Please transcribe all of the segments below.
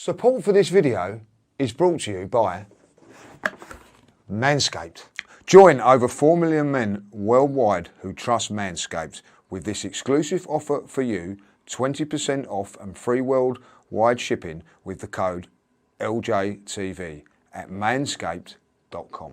Support for this video is brought to you by Manscaped. Join over 4 million men worldwide who trust Manscaped with this exclusive offer for you, 20% off and free worldwide shipping with the code LJTV at manscaped.com.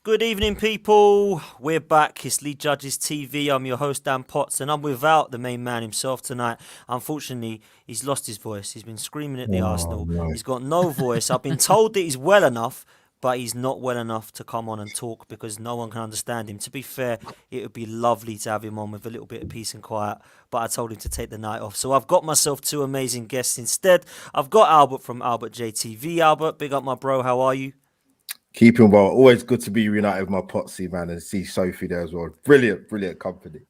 Good evening, people. We're back. It's Lead Judges TV. I'm your host, Dan Potts, and I'm without the main man himself tonight. Unfortunately, he's lost his voice. He's been screaming at the Arsenal. No. He's got no voice. I've been told that he's well enough, but he's not well enough to come on and talk because no one can understand him. To be fair, it would be lovely to have him on with a little bit of peace and quiet, but I told him to take the night off. So I've got myself two amazing guests instead. I've got Albert from Albert JTV. Albert, big up my bro. How are you? Keeping well. Always good to be reunited with my Potsy, man, and see Sophie there as well. Brilliant company.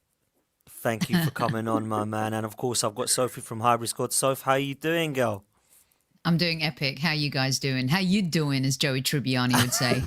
Thank you for coming on, my man. And of course, I've got Sophie from Hybrid Squad. Soph, how you doing, girl? I'm doing epic. How you guys doing? How you doing, as Joey Tribbiani would say.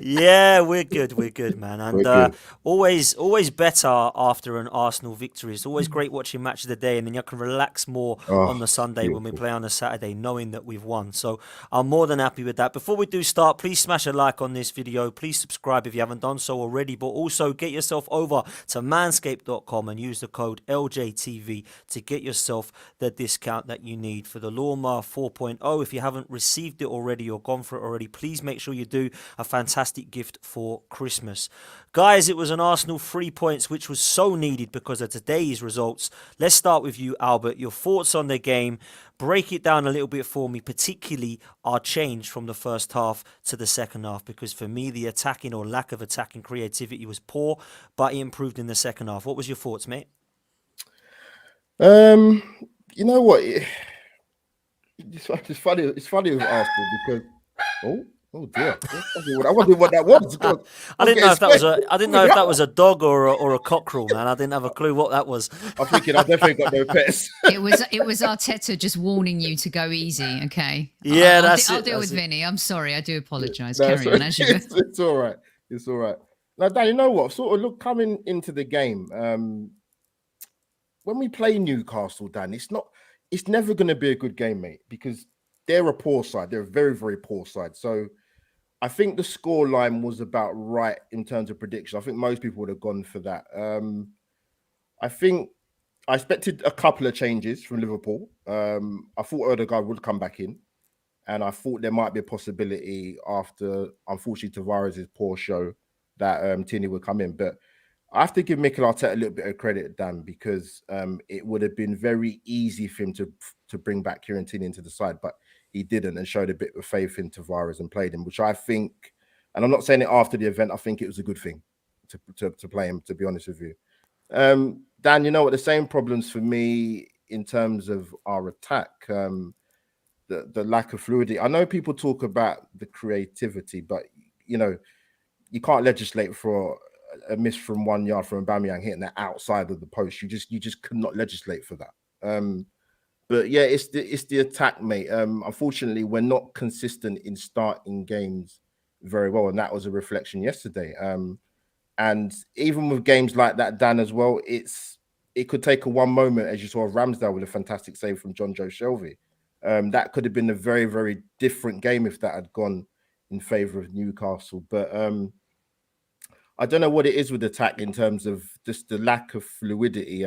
Yeah, we're good, man. And We're good. always better after an Arsenal victory. It's always great watching Match of the Day, and then you can relax more on the Sunday when we play on a Saturday, knowing that we've won. So I'm more than happy with that. Before we do start, please smash a like on this video. Please subscribe if you haven't done so already, but also get yourself over to manscaped.com and use the code LJTV to get yourself the discount that you need for the Lawnmower 4.0. If you haven't received it already or gone for it already, please make sure you do. A fantastic gift for Christmas. Guys, it was an Arsenal 3 points, which was so needed because of today's results. Let's start with you, Albert. Your thoughts on the game. Break it down a little bit for me, particularly our change from the first half to the second half, because for me, the attacking or lack of attacking creativity was poor, but it improved in the second half. What was your thoughts, mate? You know what? It's funny with Arsenal because oh dear. I wonder what that was. I didn't know if that was a dog or a cockerel, man. I didn't have a clue what that was. I'm thinking I definitely got no pets. It was Arteta just warning you to go easy. Okay. Yeah, I'll deal with Vinny. I'm sorry. I do apologise. No, Carry on. As you go. It's all right. It's all right. Now, Dan, you know what? Sort of coming into the game. When we play Newcastle, Dan, it's never going to be a good game, mate, because they're a poor side. They're a very, very poor side. So I think the score line was about right in terms of prediction. I think most people would have gone for that. I think I expected a couple of changes from Liverpool. I thought Odegaard would come back in, and I thought there might be a possibility after, unfortunately, Tavares' poor show that Tierney would come in. But I have to give Mikel Arteta a little bit of credit, Dan, because it would have been very easy for him to bring back Kieran Tierney into the side, but he didn't, and showed a bit of faith in Tavares and played him, which I think, and I'm not saying it after the event, I think it was a good thing to play him, to be honest with you. Dan, you know what, the same problems for me in terms of our attack, the lack of fluidity. I know people talk about the creativity, but you know, you can't legislate for a miss from 1 yard from Aubameyang hitting the outside of the post. You just could not legislate for that. But yeah, it's the attack, mate. Unfortunately, we're not consistent in starting games very well, and that was a reflection yesterday. And even with games like that, Dan, as well, it could take a one moment, as you saw Ramsdale with a fantastic save from John Joe Shelby. That could have been a very, very different game if that had gone in favour of Newcastle. But I don't know what it is with attack in terms of just the lack of fluidity.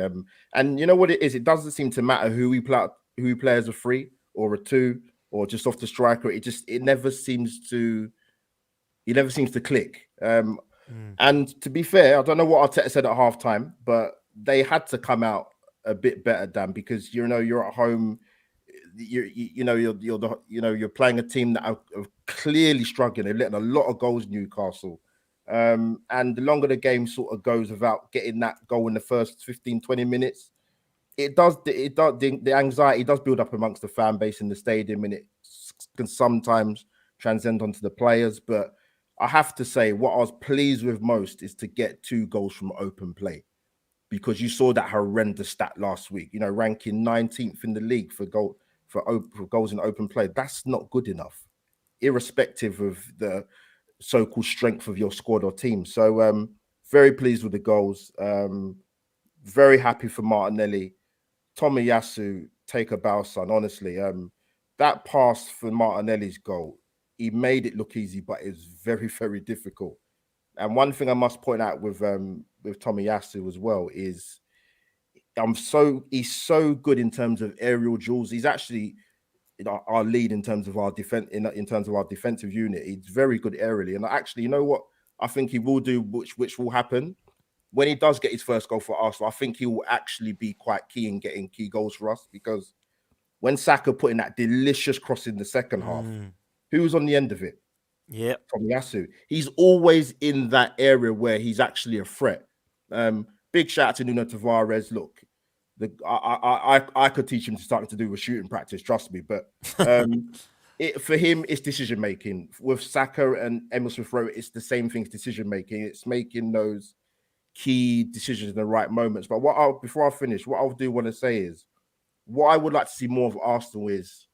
And you know what it is? It doesn't seem to matter who we play as a 3 or a 2 or just off the striker. It never seems to click. And to be fair, I don't know what Arteta said at halftime, but they had to come out a bit better, Dan, because you know you're at home. You're playing a team that are clearly struggling. They're letting a lot of goals, Newcastle. And the longer the game sort of goes without getting that goal in the first 15, 20 minutes, the anxiety does build up amongst the fan base in the stadium, and it can sometimes transcend onto the players. But I have to say, what I was pleased with most is to get 2 goals from open play, because you saw that horrendous stat last week, ranking 19th in the league for goals in open play. That's not good enough, irrespective of the so-called strength of your squad or team. So very pleased with the goals. Very happy for Martinelli. Tomiyasu take a bow, son. Honestly, that pass for Martinelli's goal, he made it look easy, but it's very, very difficult. And one thing I must point out with Tomiyasu as well is he's so good in terms of aerial duels. He's actually our lead in terms of our defense in terms of our defensive unit. He's very good aerially, and actually, you know what? I think he will do, which will happen when he does get his first goal for Arsenal. I think he will actually be quite key in getting key goals for us, because when Saka put in that delicious cross in the second half, who was on the end of it? Yeah, Tomiyasu. He's always in that area where he's actually a threat. Big shout out to Nuno Tavares. Look, I could teach him to start to do with shooting practice, trust me. But for him, it's decision making. With Saka and Emil Smith Rowe, it's the same thing. It's decision making. It's making those key decisions in the right moments. But before I finish, what I do want to say is, what I would like to see more of Arsenal is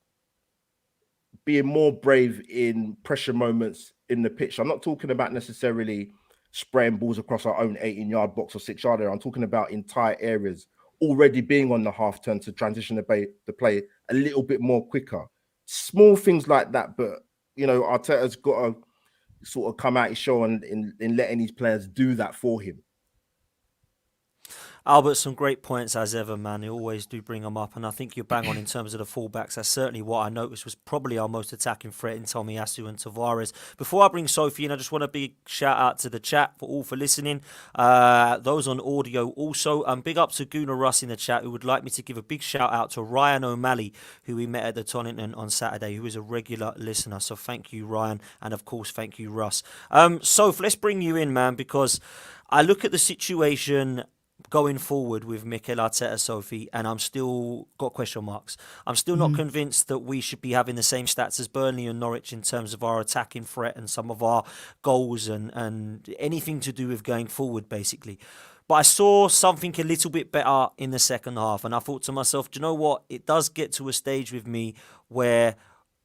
being more brave in pressure moments in the pitch. I'm not talking about necessarily spraying balls across our own 18-yard box or 6-yard area. I'm talking about entire areas already being on the half turn to transition the play a little bit more quicker. Small things like that, but Arteta's got to sort of come out his show in letting these players do that for him. Albert, some great points as ever, man. You always do bring them up, and I think you're bang on in terms of the fullbacks. That's certainly what I noticed was probably our most attacking threat in Tomiyasu and Tavares. Before I bring Sophie in, I just want a big shout out to the chat for listening. Those on audio also. Big up to Gunnar Russ in the chat, who would like me to give a big shout out to Ryan O'Malley, who we met at the Tonington on Saturday, who is a regular listener. So thank you, Ryan, and of course, thank you, Russ. Soph, let's bring you in, man, because I look at the situation going forward with Mikel Arteta, Sophie, and I'm still got question marks. I'm still not convinced that we should be having the same stats as Burnley and Norwich in terms of our attacking threat and some of our goals and anything to do with going forward, basically. But I saw something a little bit better in the second half, and I thought to myself, do you know what? It does get to a stage with me where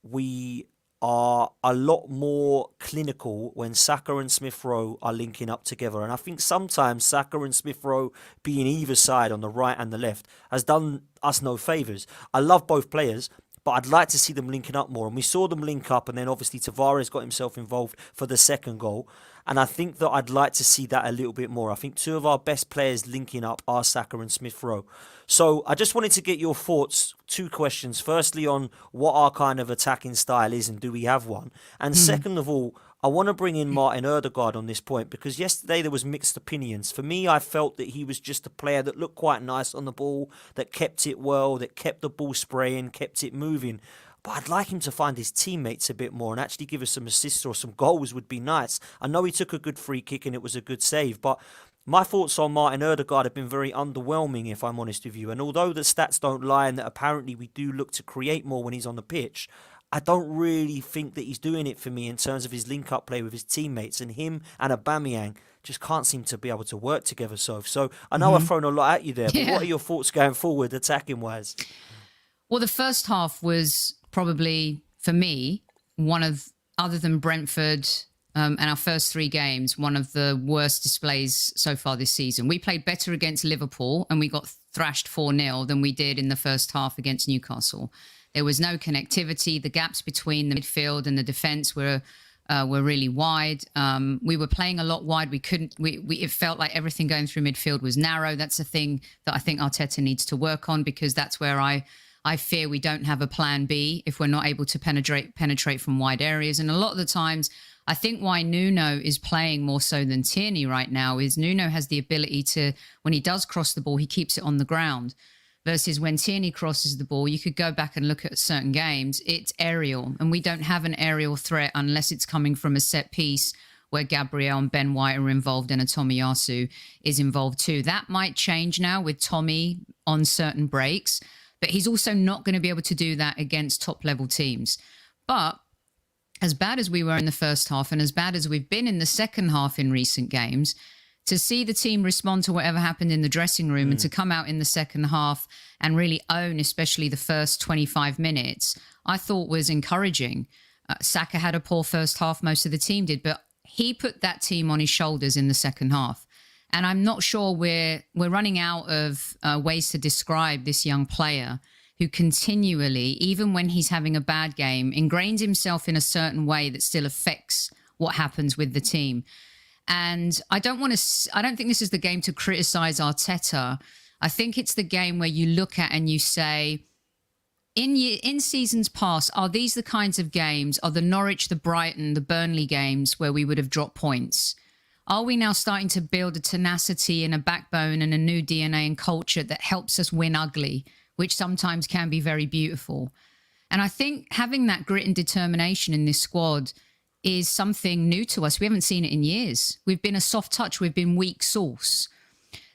we are a lot more clinical when Saka and Smith Rowe are linking up together. And I think sometimes Saka and Smith Rowe being either side on the right and the left has done us no favours. I love both players, but I'd like to see them linking up more. And we saw them link up, and then obviously Tavares got himself involved for the second goal. And I think that I'd like to see that a little bit more. I think two of our best players linking up are Saka and Smith Rowe. So I just wanted to get your thoughts. Two questions. Firstly, on what our kind of attacking style is and do we have one? And second of all, I want to bring in Martin Ødegaard on this point, because yesterday there was mixed opinions. For me, I felt that he was just a player that looked quite nice on the ball, that kept it well, that kept the ball spraying, kept it moving. But I'd like him to find his teammates a bit more and actually give us some assists or some goals would be nice. I know he took a good free kick and it was a good save, but my thoughts on Martin Ødegaard have been very underwhelming, if I'm honest with you. And although the stats don't lie and that apparently we do look to create more when he's on the pitch, I don't really think that he's doing it for me in terms of his link-up play with his teammates. And him and Aubameyang just can't seem to be able to work together. So I know I've thrown a lot at you there, but what are your thoughts going forward, attacking-wise? Well, the first half was probably, for me, one of, other than Brentford and our first three games, one of the worst displays so far this season. We played better against Liverpool and we got thrashed 4-0 than we did in the first half against Newcastle. There was no connectivity. The gaps between the midfield and the defence were really wide. We were playing a lot wide. We couldn't. It felt like everything going through midfield was narrow. That's a thing that I think Arteta needs to work on, because that's where I fear we don't have a plan B if we're not able to penetrate from wide areas. And a lot of the times, I think why Nuno is playing more so than Tierney right now is Nuno has the ability to, when he does cross the ball, he keeps it on the ground. Versus when Tierney crosses the ball, you could go back and look at certain games, it's aerial. And we don't have an aerial threat unless it's coming from a set piece where Gabriel and Ben White are involved and a Tomiyasu is involved too. That might change now with Tommy on certain breaks, but he's also not going to be able to do that against top-level teams. But as bad as we were in the first half and as bad as we've been in the second half in recent games, to see the team respond to whatever happened in the dressing room and to come out in the second half and really own, especially the first 25 minutes, I thought was encouraging. Saka had a poor first half, most of the team did, but he put that team on his shoulders in the second half. And I'm not sure we're running out of ways to describe this young player who continually, even when he's having a bad game, ingrains himself in a certain way that still affects what happens with the team. And I don't think this is the game to criticize Arteta. I think it's the game where you look at and you say, in seasons past, are these the kinds of games, are the Norwich, the Brighton, the Burnley games where we would have dropped points? Are we now starting to build a tenacity and a backbone and a new DNA and culture that helps us win ugly, which sometimes can be very beautiful? And I think having that grit and determination in this squad is something new to us. We haven't seen it in years. We've been a soft touch. We've been weak sauce.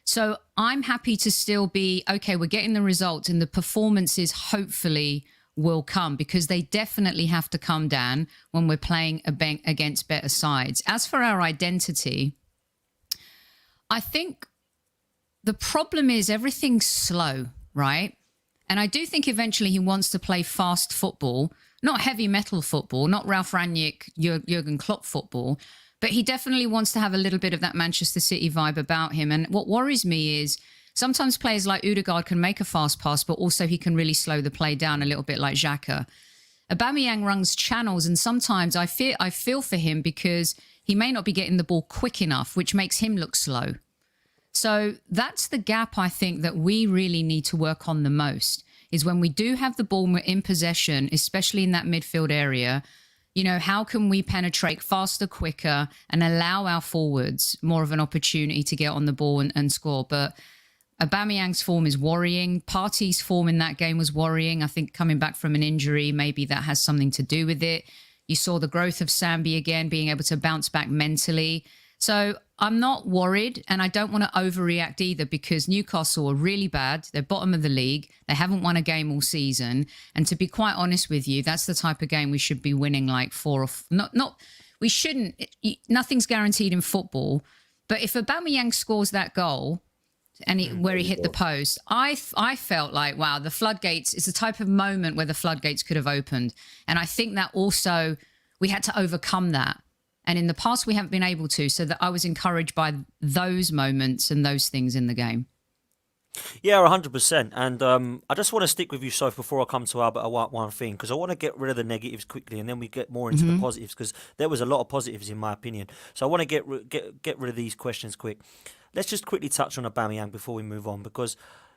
So I'm happy to still be, okay, we're getting the results and the performances hopefully will come, because they definitely have to come, Dan, when we're playing against better sides. As for our identity, I think the problem is everything's slow, right? And I do think eventually he wants to play fast football, not heavy metal football, not Ralf Rangnick, Jurgen Klopp football, but he definitely wants to have a little bit of that Manchester City vibe about him. And what worries me is sometimes players like Odegaard can make a fast pass, but also he can really slow the play down a little bit like Xhaka. Aubameyang runs channels, and sometimes I feel for him because he may not be getting the ball quick enough, which makes him look slow. So that's the gap I think that we really need to work on the most, is when we do have the ball and we're in possession, especially in that midfield area, you know, how can we penetrate faster, quicker, and allow our forwards more of an opportunity to get on the ball and score? But Aubameyang's form is worrying. Partey's form in that game was worrying. I think coming back from an injury, maybe that has something to do with it. You saw the growth of Sambi again, being able to bounce back mentally. So I'm not worried, and I don't want to overreact either, because Newcastle are really bad. They're bottom of the league. They haven't won a game all season. And to be quite honest with you, that's the type of game we should be winning like we shouldn't. Nothing's guaranteed in football. But if Aubameyang scores that goal, and where he hit the post, I felt like, wow, the floodgates is the type of moment where the floodgates could have opened. And I think that also we had to overcome that. And in the past, we haven't been able to. So that I was encouraged by those moments and those things in the game. Yeah, 100%. And I just want to stick with you, Soph, before I come to Albert, one thing, because I want to get rid of the negatives quickly, and then we get more into the positives, because there was a lot of positives in my opinion. So I want to get rid of these questions quick. Let's just quickly touch on Aubameyang before we move on, because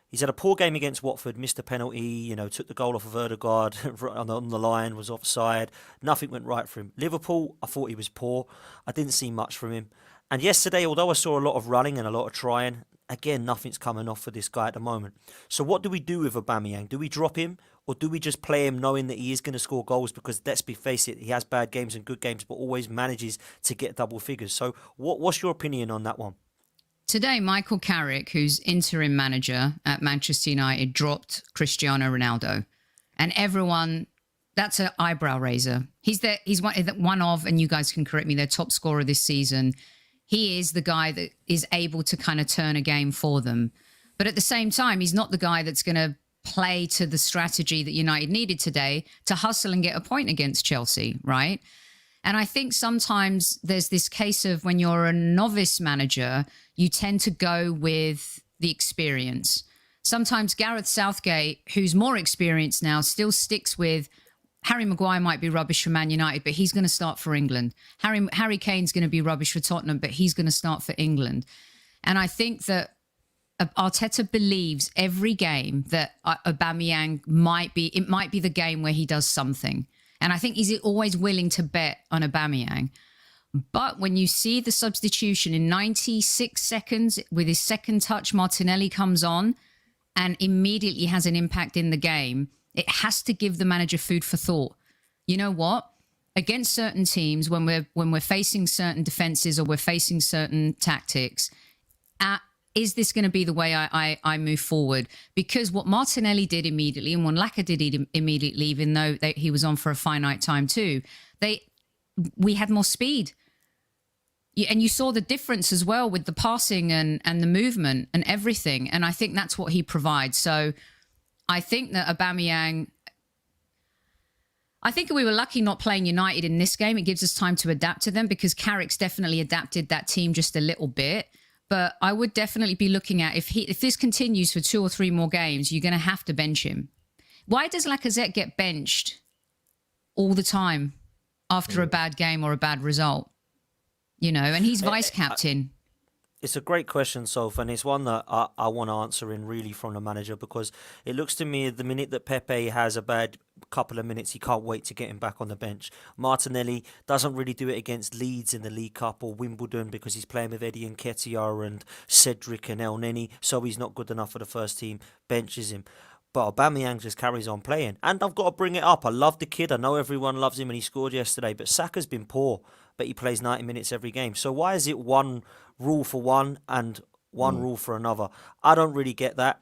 he's had a poor game against Watford, missed a penalty, you know, took the goal off of Odegaard on the line, was offside. Nothing went right for him. Liverpool, I thought he was poor. I didn't see much from him. And yesterday, although I saw a lot of running and a lot of trying, again, nothing's coming off for this guy at the moment. So what do we do with Aubameyang? Do we drop him, or do we just play him knowing that he is going to score goals? Because let's face it, he has bad games and good games, but always manages to get double figures. So what's your opinion on that one? Today, Michael Carrick, who's interim manager at Manchester United, dropped Cristiano Ronaldo. And everyone, that's an eyebrow raiser. He's one of, and you guys can correct me, their top scorer this season. He is the guy that is able to kind of turn a game for them. But at the same time, he's not the guy that's going to play to the strategy that United needed today to hustle and get a point against Chelsea, right? And I think sometimes there's this case of when you're a novice manager, you tend to go with the experience. Sometimes Gareth Southgate, who's more experienced now, still sticks with Harry Maguire might be rubbish for Man United, but he's going to start for England. Harry Kane's going to be rubbish for Tottenham, but he's going to start for England. And I think that Arteta believes every game that Aubameyang might be the game where he does something. And I think he's always willing to bet on Aubameyang. But when you see the substitution in 96 seconds with his second touch, Martinelli comes on and immediately has an impact in the game, it has to give the manager food for thought. You know what? Against certain teams, when we're facing certain defenses or we're facing certain tactics, is this going to be the way I move forward? Because what Martinelli did immediately and what Laka did immediately, even though he was on for a finite time too, we had more speed. And you saw the difference as well with the passing and the movement and everything. And I think that's what he provides. So I think that Aubameyang, I think we were lucky not playing United in this game. It gives us time to adapt to them because Carrick's definitely adapted that team just a little bit. But I would definitely be looking at if this continues for 2 or 3 more games, you're going to have to bench him. Why does Lacazette get benched all the time after a bad game or a bad result? You know, and he's vice captain. It's a great question, Soph, and it's one that I want to answer in really from the manager, because it looks to me the minute that Pepe has a bad couple of minutes, he can't wait to get him back on the bench. Martinelli doesn't really do it against Leeds in the League Cup or Wimbledon because he's playing with Eddie Nketiah and Cedric and El Neni, so he's not good enough for the first team, benches him. But Aubameyang just carries on playing. And I've got to bring it up. I love the kid. I know everyone loves him and he scored yesterday. But Saka's been poor. But he plays 90 minutes every game. So why is it one rule for one and one rule for another? I don't really get that.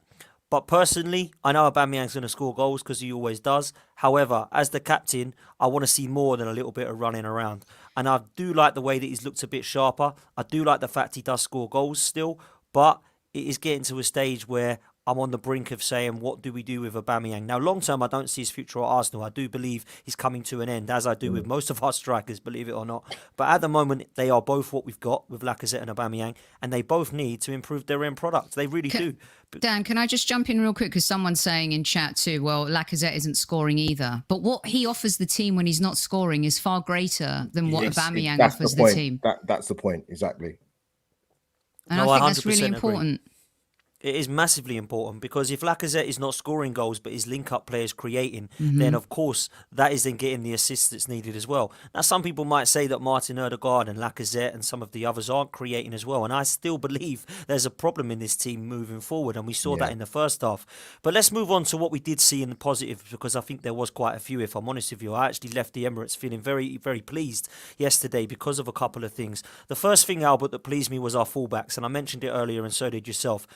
But personally, I know Aubameyang's going to score goals because he always does. However, as the captain, I want to see more than a little bit of running around. And I do like the way that he's looked a bit sharper. I do like the fact he does score goals still. But it is getting to a stage where I'm on the brink of saying, what do we do with Aubameyang? Now, long term, I don't see his future at Arsenal. I do believe he's coming to an end, as I do with most of our strikers, believe it or not. But at the moment, they are both what we've got with Lacazette and Aubameyang, and they both need to improve their end product. They really do. Dan, can I just jump in real quick? Because someone's saying in chat too, well, Lacazette isn't scoring either. But what he offers the team when he's not scoring is far greater than what Aubameyang offers the team. That's the point, exactly. And I think that's really important. It is massively important, because if Lacazette is not scoring goals but his link-up players creating, then of course that is then getting the assists that's needed as well. Now, some people might say that Martin Ødegaard and Lacazette and some of the others aren't creating as well, and I still believe there's a problem in this team moving forward, and we saw that in the first half. But let's move on to what we did see in the positives, because I think there was quite a few, if I'm honest with you. I actually left the Emirates feeling very, very pleased yesterday because of a couple of things. The first thing, Albert, that pleased me was our fullbacks, and I mentioned it earlier and so did yourself.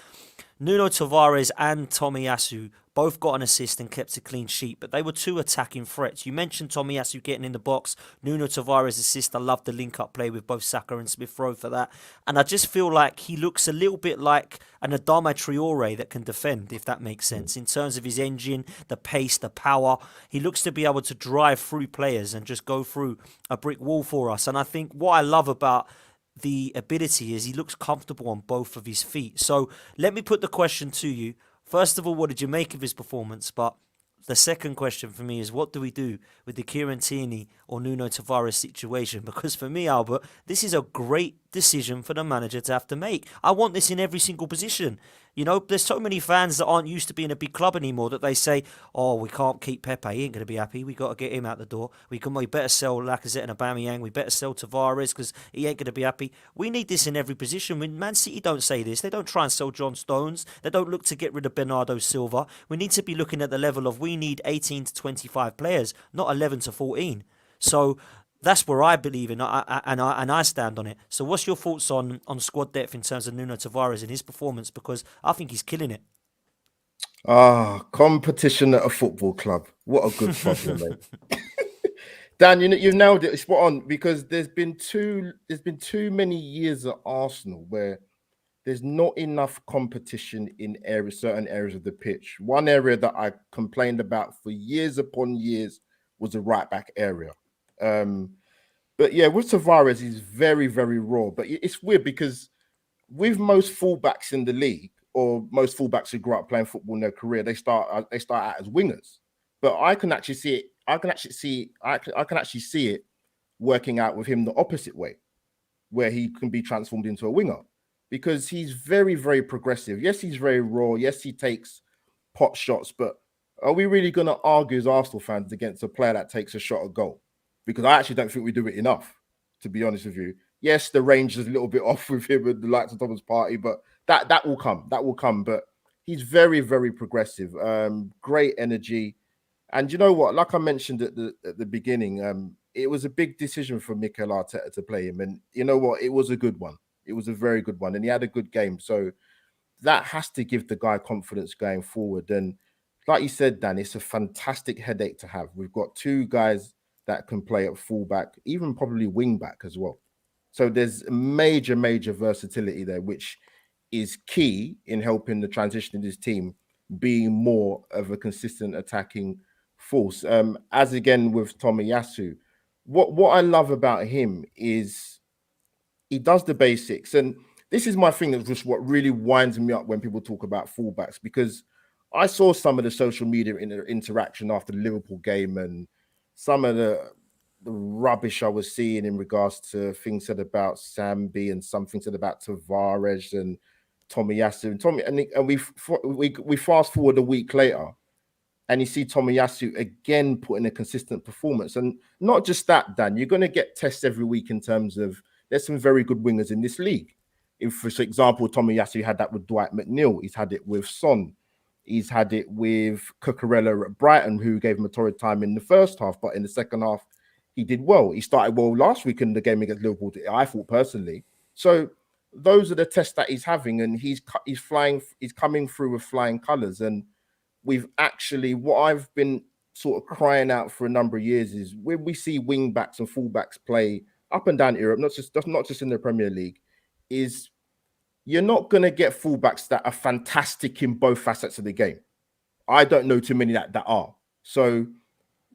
Nuno Tavares and Tomiyasu both got an assist and kept a clean sheet, but they were two attacking threats. You mentioned Tomiyasu getting in the box, Nuno Tavares' assist. I love the link-up play with both Saka and Smith-Rowe for that. And I just feel like he looks a little bit like an Adama Traore that can defend, if that makes sense, in terms of his engine, the pace, the power. He looks to be able to drive through players and just go through a brick wall for us. And I think what I love about the ability is he looks comfortable on both of his feet. So let me put the question to you. First of all, what did you make of his performance? But the second question for me is, what do we do with the Kieran Tierney or Nuno Tavares situation? Because for me, Albert, this is a great decision for the manager to have to make. I want this in every single position. You know, there's so many fans that aren't used to being a big club anymore that they say, oh, we can't keep Pepe. He ain't going to be happy. We got to get him out the door. We better sell Lacazette and Aubameyang. We better sell Tavares because he ain't going to be happy. We need this in every position. When Man City don't say this, they don't try and sell John Stones. They don't look to get rid of Bernardo Silva. We need to be looking at the level of we need 18 to 25 players, not 11 to 14. So that's where I believe in, and I stand on it. So what's your thoughts on squad depth in terms of Nuno Tavares and his performance? Because I think he's killing it. Competition at a football club. What a good problem, mate. Dan, you've nailed it. Spot on, because there's been too many years at Arsenal where there's not enough competition in certain areas of the pitch. One area that I complained about for years upon years was the right back area. But yeah, with Tavares, he's very, very raw. But it's weird because with most fullbacks in the league, or most fullbacks who grew up playing football in their career, they start out as wingers. But I can actually see it. I can actually see it working out with him the opposite way, where he can be transformed into a winger, because he's very, very progressive. Yes, he's very raw. Yes, he takes pot shots. But are we really going to argue as Arsenal fans against a player that takes a shot at goal? Because I actually don't think we do it enough, to be honest with you. Yes, the range is a little bit off with him and the likes of Thomas Partey, but that will come. That will come. But he's very, very progressive. Great energy. And you know what? Like I mentioned at the beginning, it was a big decision for Mikel Arteta to play him. And you know what? It was a good one. It was a very good one. And he had a good game. So that has to give the guy confidence going forward. And like you said, Dan, it's a fantastic headache to have. We've got two guys that can play at fullback, even probably wing back as well. So there's major, major versatility there, which is key in helping the transition in this team being more of a consistent attacking force. As again with Tomiyasu, what I love about him is he does the basics. And this is my thing, that's just what really winds me up when people talk about fullbacks, because I saw some of the social media interaction after the Liverpool game, and some of the rubbish I was seeing in regards to things said about Sambi and something said about Tavares and Tomiyasu and we fast forward a week later, and you see Tomiyasu again putting a consistent performance. And not just that, Dan, you're going to get tests every week in terms of there's some very good wingers in this league. If, for example, Tomiyasu had that with Dwight McNeil, he's had it with Son, he's had it with Cucurella at Brighton, who gave him a torrid time in the first half, but in the second half, he did well. He started well last week in the game against Liverpool, I thought personally. So those are the tests that he's having, and he's coming through with flying colours. And we've actually, what I've been sort of crying out for a number of years is when we see wing backs and fullbacks play up and down Europe, not just in the Premier League, is you're not going to get fullbacks that are fantastic in both facets of the game. I don't know too many that are. So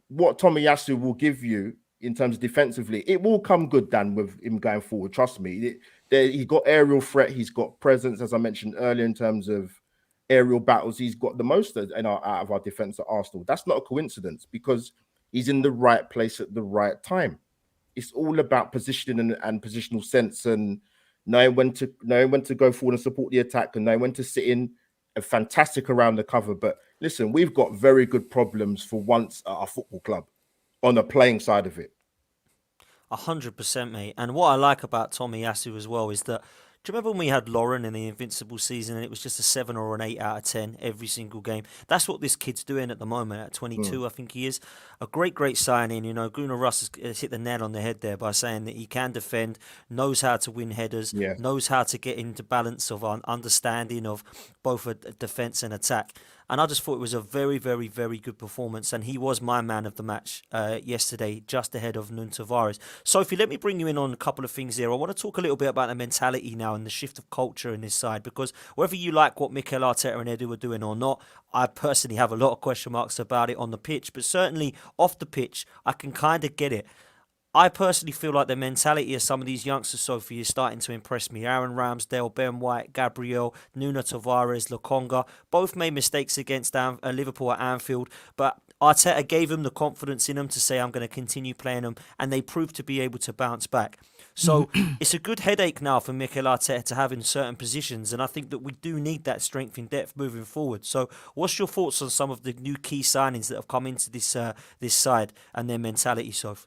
what Tomiyasu will give you in terms of defensively, it will come good, Dan, with him going forward. Trust me. He got aerial threat. He's got presence, as I mentioned earlier, in terms of aerial battles. He's got the most out of our defense at Arsenal. That's not a coincidence because he's in the right place at the right time. It's all about positioning and positional sense and knowing when to go forward and support the attack and knowing when to sit in. Fantastic around the cover. But listen, we've got very good problems for once at our football club on the playing side of it. 100%, mate. And what I like about Tomiyasu as well is that, do you remember when we had Lauren in the Invincible season and it was just a 7 or an 8 out of 10 every single game? That's what this kid's doing at the moment at 22, I think he is. A great signing. You know, Gunnar Russ has hit the nail on the head there by saying that he can defend, knows how to win headers, knows how to get into balance of understanding of both a defence and attack. And I just thought it was a very good performance. And he was my man of the match yesterday, just ahead of Nuno Tavares. Sophie, let me bring you in on a couple of things here. I want to talk a little bit about the mentality now and the shift of culture in this side. Because whether you like what Mikel Arteta and Edu are doing or not, I personally have a lot of question marks about it on the pitch. But certainly off the pitch, I can kind of get it. I personally feel like the mentality of some of these youngsters, Sophie, is starting to impress me. Aaron Ramsdale, Ben White, Gabriel, Nuno Tavares, Lokonga, both made mistakes against Liverpool at Anfield, but Arteta gave them the confidence in them to say, I'm going to continue playing them, and they proved to be able to bounce back. So it's a good headache now for Mikel Arteta to have in certain positions, and I think that we do need that strength in depth moving forward. So what's your thoughts on some of the new key signings that have come into this side and their mentality, Sophie?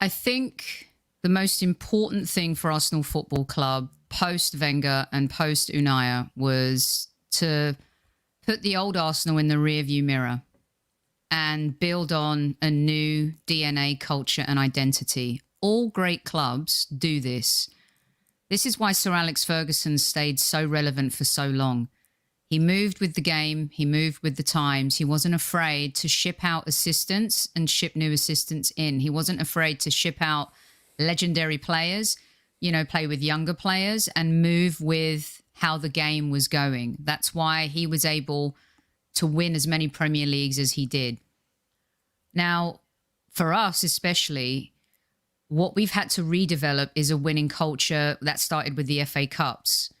I think the most important thing for Arsenal Football Club post Wenger and post Unai was to put the old Arsenal in the rearview mirror and build on a new DNA, culture and identity. All great clubs do this. This is why Sir Alex Ferguson stayed so relevant for so long. He moved with the game. He moved with the times. He wasn't afraid to ship out assistants and ship new assistants in. He wasn't afraid to ship out legendary players, play with younger players and move with how the game was going. That's why he was able to win as many Premier Leagues as he did. Now, for us especially, what we've had to redevelop is a winning culture that started with the FA Cups.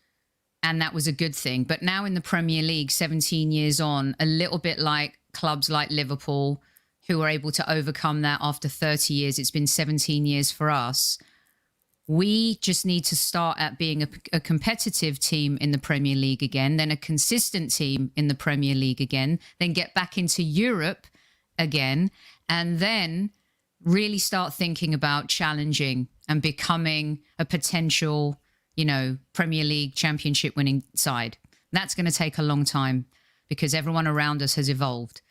And that was a good thing. But now in the Premier League, 17 years on, a little bit like clubs like Liverpool, who were able to overcome that after 30 years. It's been 17 years for us. We just need to start at being a competitive team in the Premier League again, then a consistent team in the Premier League again, then get back into Europe again, and then really start thinking about challenging and becoming a potential Premier League championship winning side. That's going to take a long time because everyone around us has evolved.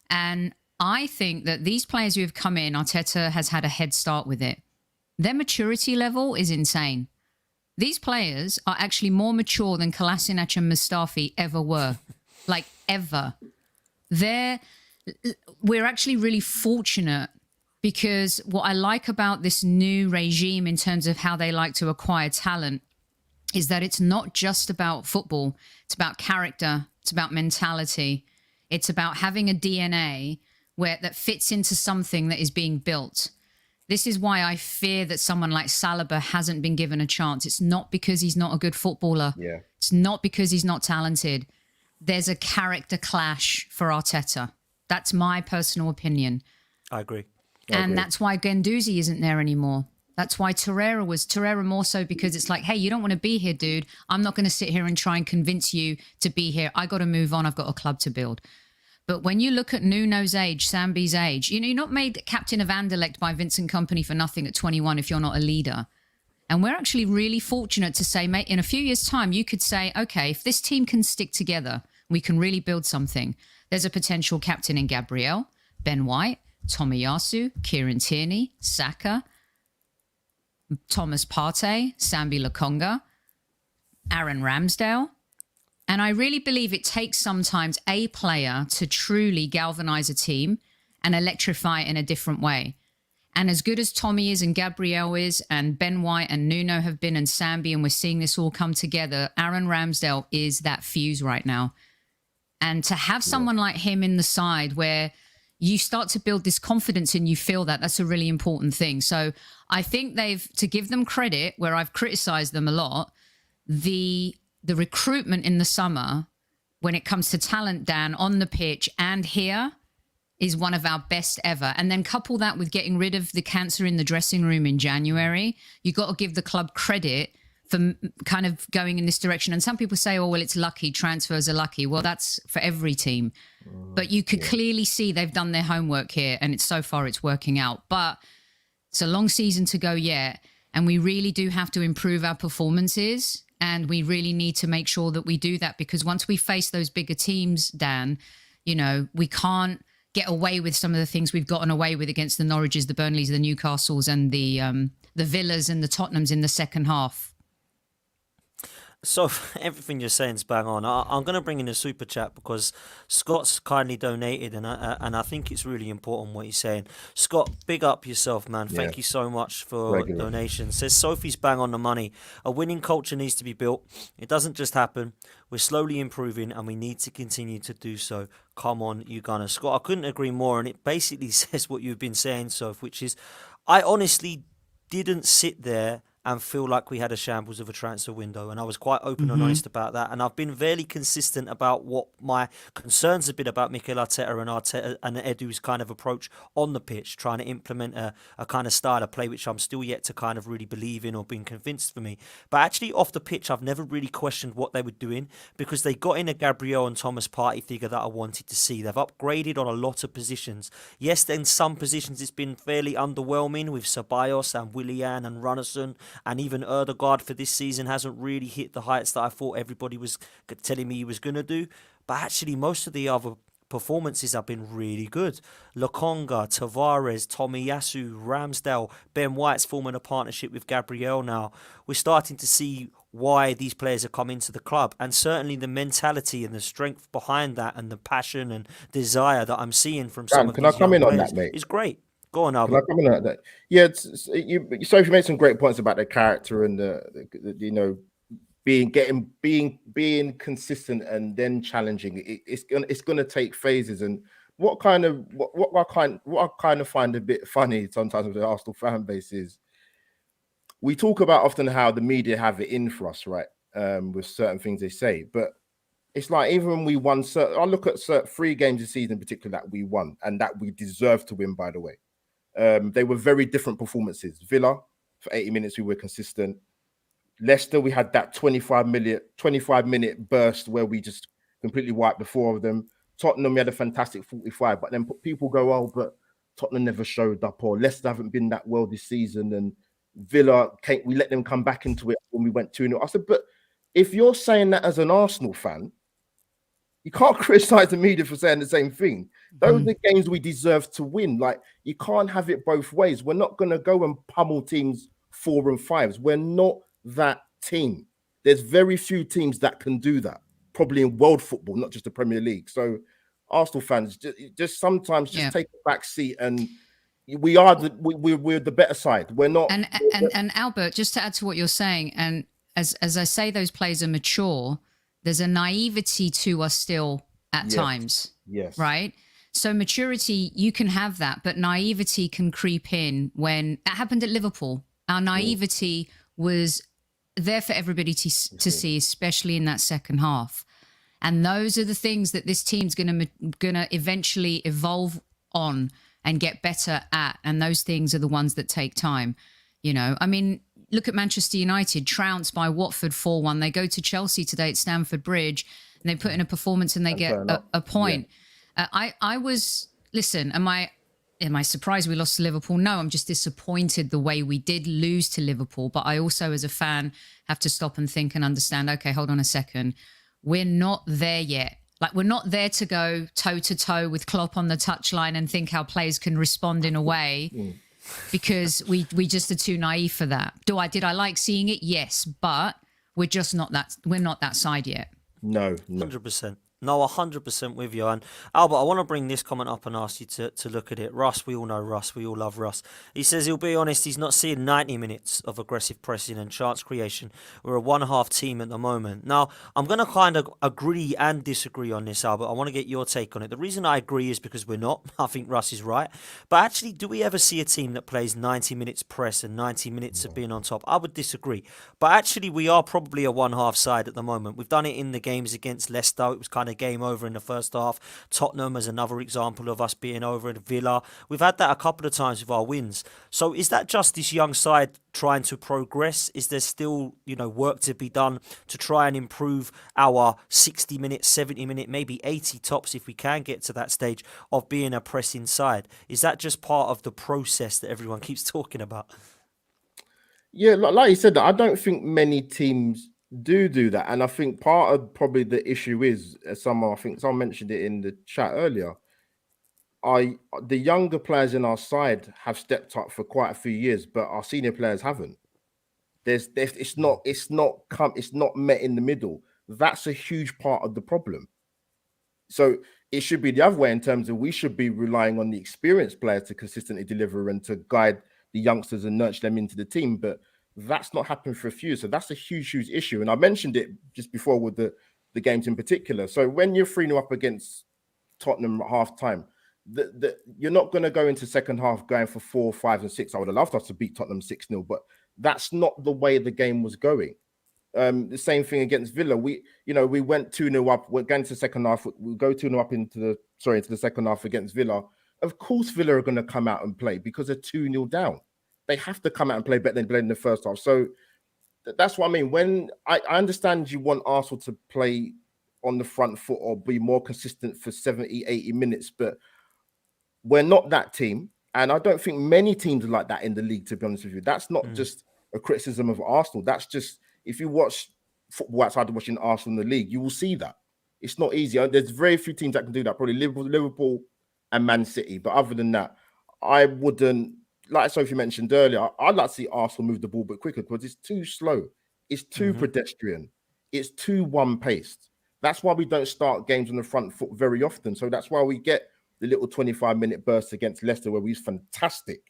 And I think that these players who have come in, Arteta has had a head start with it. Their maturity level is insane. These players are actually more mature than Kolasinac and Mustafi ever were. Like, ever. We're actually really fortunate because what I like about this new regime in terms of how they like to acquire talent is that it's not just about football. It's about character. It's about mentality. It's about having a DNA that fits into something that is being built. This is why I fear that someone like Saliba hasn't been given a chance. It's not because he's not a good footballer. Yeah. It's not because he's not talented. there's a character clash for Arteta. That's my personal opinion. I agree. And that's why Guendouzi isn't there anymore. That's why Torreira more so, because it's like, hey, you don't want to be here, dude. I'm not going to sit here and try and convince you to be here. I got to move on. I've got a club to build. But when you look at Nuno's age, Sambi's age, you know, you're not made captain of Anderlecht by Vincent Kompany for nothing at 21 if you're not a leader. And we're actually really fortunate to say, mate, in a few years' time, you could say, okay, if this team can stick together, we can really build something. There's a potential captain in Gabriel, Ben White, Tomiyasu, Kieran Tierney, Saka, Thomas Partey, Sambi Lokonga, Aaron Ramsdale. And I really believe it takes sometimes a player to truly galvanize a team and electrify it in a different way. And as good as Tommy is and Gabriel is and Ben White and Nuno have been and Sambi, and we're seeing this all come together, Aaron Ramsdale is that fuse right now. And to have someone like him in the side where you start to build this confidence and you feel that's a really important thing. So I think to give them credit, where I've criticized them a lot, the recruitment in the summer, when it comes to talent, Dan, on the pitch and here, is one of our best ever. And then couple that with getting rid of the cancer in the dressing room in January, you got to give the club credit for kind of going in this direction. And some people say, oh, well, it's lucky. Transfers are lucky. Well, that's for every team. But you could clearly see they've done their homework here, and so far it's working out. But it's a long season to go yet, and we really do have to improve our performances, and we really need to make sure that we do that, because once we face those bigger teams, Dan, you know, we can't get away with some of the things we've gotten away with against the Norwiches, the Burnleys, the Newcastles, and the Villas and the Tottenhams in the second half. So everything you're saying is bang on. I'm going to bring in a super chat because Scott's kindly donated, and I think it's really important what he's saying. Scott, big up yourself, man. Thank you so much for donation. Says Sophie's bang on the money. A winning culture needs to be built. It doesn't just happen. We're slowly improving, and we need to continue to do so. Come on, you Gunners. Scott, I couldn't agree more, and it basically says what you've been saying, Soph, which is I honestly didn't sit there and feel like we had a shambles of a transfer window. And I was quite open and honest about that. And I've been fairly consistent about what my concerns have been about Mikel Arteta and Edu's kind of approach on the pitch, trying to implement a kind of style of play, which I'm still yet to kind of really believe in or been convinced for me. But actually off the pitch, I've never really questioned what they were doing, because they got in a Gabriel and Thomas Partey figure that I wanted to see. They've upgraded on a lot of positions. Yes, in some positions it's been fairly underwhelming with Ceballos and Willian and Runnison. And even Erdegaard for this season hasn't really hit the heights that I thought everybody was telling me he was going to do. But actually, most of the other performances have been really good. Lokonga, Tavares, Tomiyasu, Ramsdale, Ben White's forming a partnership with Gabriel now. We're starting to see why these players have come into the club. And certainly the mentality and the strength behind that and the passion and desire that I'm seeing from some of these young players. Can I come in on that, mate? Is great. Go on, Albert. Can I come in on that? Yeah, Sophie made some great points about the character and the you know, being consistent and then challenging. It's gonna take phases. And what I kind of find a bit funny sometimes with the Arsenal fan base is we talk about often how the media have it in for us, right? With certain things they say, but it's like even when we won, I look at 3 games this season in particular that we won and that we deserve to win, by the way. They were very different performances. Villa, for 80 minutes, we were consistent. Leicester, we had that 25-minute burst where we just completely wiped the 4 of them. Tottenham, we had a fantastic 45. But then people go, oh, but Tottenham never showed up, or Leicester haven't been that well this season. And Villa, we let them come back into it when we went 2-0. I said, but if you're saying that as an Arsenal fan, you can't criticize the media for saying the same thing. Those are the games we deserve to win. Like, you can't have it both ways. We're not going to go and pummel teams 4 and 5s. We're not that team. There's very few teams that can do that, probably in world football, not just the Premier League. So Arsenal fans, just sometimes take a back seat, and we're the better side. We're not. And Albert, just to add to what you're saying, and as I say, those players are mature. There's a naivety to us still at times. Yes. Right? So maturity, you can have that, but naivety can creep in when it happened at Liverpool. Our naivety was there for everybody to see, especially in that second half. And those are the things that this team's gonna eventually evolve on and get better at. And those things are the ones that take time. You know, I mean, look at Manchester United, trounced by Watford 4-1. They go to Chelsea today at Stamford Bridge and they put in a performance and they get a point. Yeah. Listen, am I surprised we lost to Liverpool? No, I'm just disappointed the way we did lose to Liverpool. But I also, as a fan, have to stop and think and understand, okay, hold on a second. We're not there yet. Like, we're not there to go toe-to-toe with Klopp on the touchline and think how players can respond in a way because we just are too naive for that. Did I like seeing it? Yes, but we're not that side yet. No. 100%. No, 100% with you. And Albert, I want to bring this comment up and ask you to look at it. Russ, we all know Russ. We all love Russ. He says he'll be honest, he's not seeing 90 minutes of aggressive pressing and chance creation. We're a one-half team at the moment. Now, I'm going to kind of agree and disagree on this, Albert. I want to get your take on it. The reason I agree is because we're not. I think Russ is right. But actually, do we ever see a team that plays 90 minutes press and 90 minutes of being on top? I would disagree. But actually, we are probably a one-half side at the moment. We've done it in the games against Leicester. It was kind of game over in the first half. Tottenham is another example of us being over at Villa. We've had that a couple of times with our wins. So is that just this young side trying to progress? Is there still, work to be done to try and improve our 60 minutes, 70 minute, maybe 80 tops if we can get to that stage of being a pressing side? Is that just part of the process that everyone keeps talking about? Yeah, like you said, I don't think many teams do that, and I think part of probably the issue is, I think someone mentioned it in the chat earlier, the younger players in our side have stepped up for quite a few years, but our senior players haven't. It's not met in the middle. That's a huge part of the problem. So it should be the other way in terms of we should be relying on the experienced players to consistently deliver and to guide the youngsters and nurture them into the team, but that's not happened for a few. So that's a huge issue. And I mentioned it just before with the games in particular. So when you're 3-0 up against Tottenham at half time, you're not going to go into second half going for 4, 5, and 6. I would have loved us to beat Tottenham 6-0, but that's not the way the game was going. The same thing against Villa. We went 2-0 up. We're going to the second half. We go 2-0 up into the second half against Villa. Of course, Villa are going to come out and play because they're 2-0 down. They have to come out and play better than they played in the first half. So that's what I mean. When I understand you want Arsenal to play on the front foot or be more consistent for 70, 80 minutes, but we're not that team. And I don't think many teams are like that in the league, to be honest with you. That's not just a criticism of Arsenal. That's just, if you watch football outside of watching Arsenal in the league, you will see that. It's not easy. There's very few teams that can do that, probably Liverpool and Man City. But other than that, I wouldn't, like Sophie mentioned earlier, I'd like to see Arsenal move the ball a bit quicker because it's too slow. It's too pedestrian. It's too one-paced. That's why we don't start games on the front foot very often. So that's why we get the little 25-minute burst against Leicester where we was fantastic.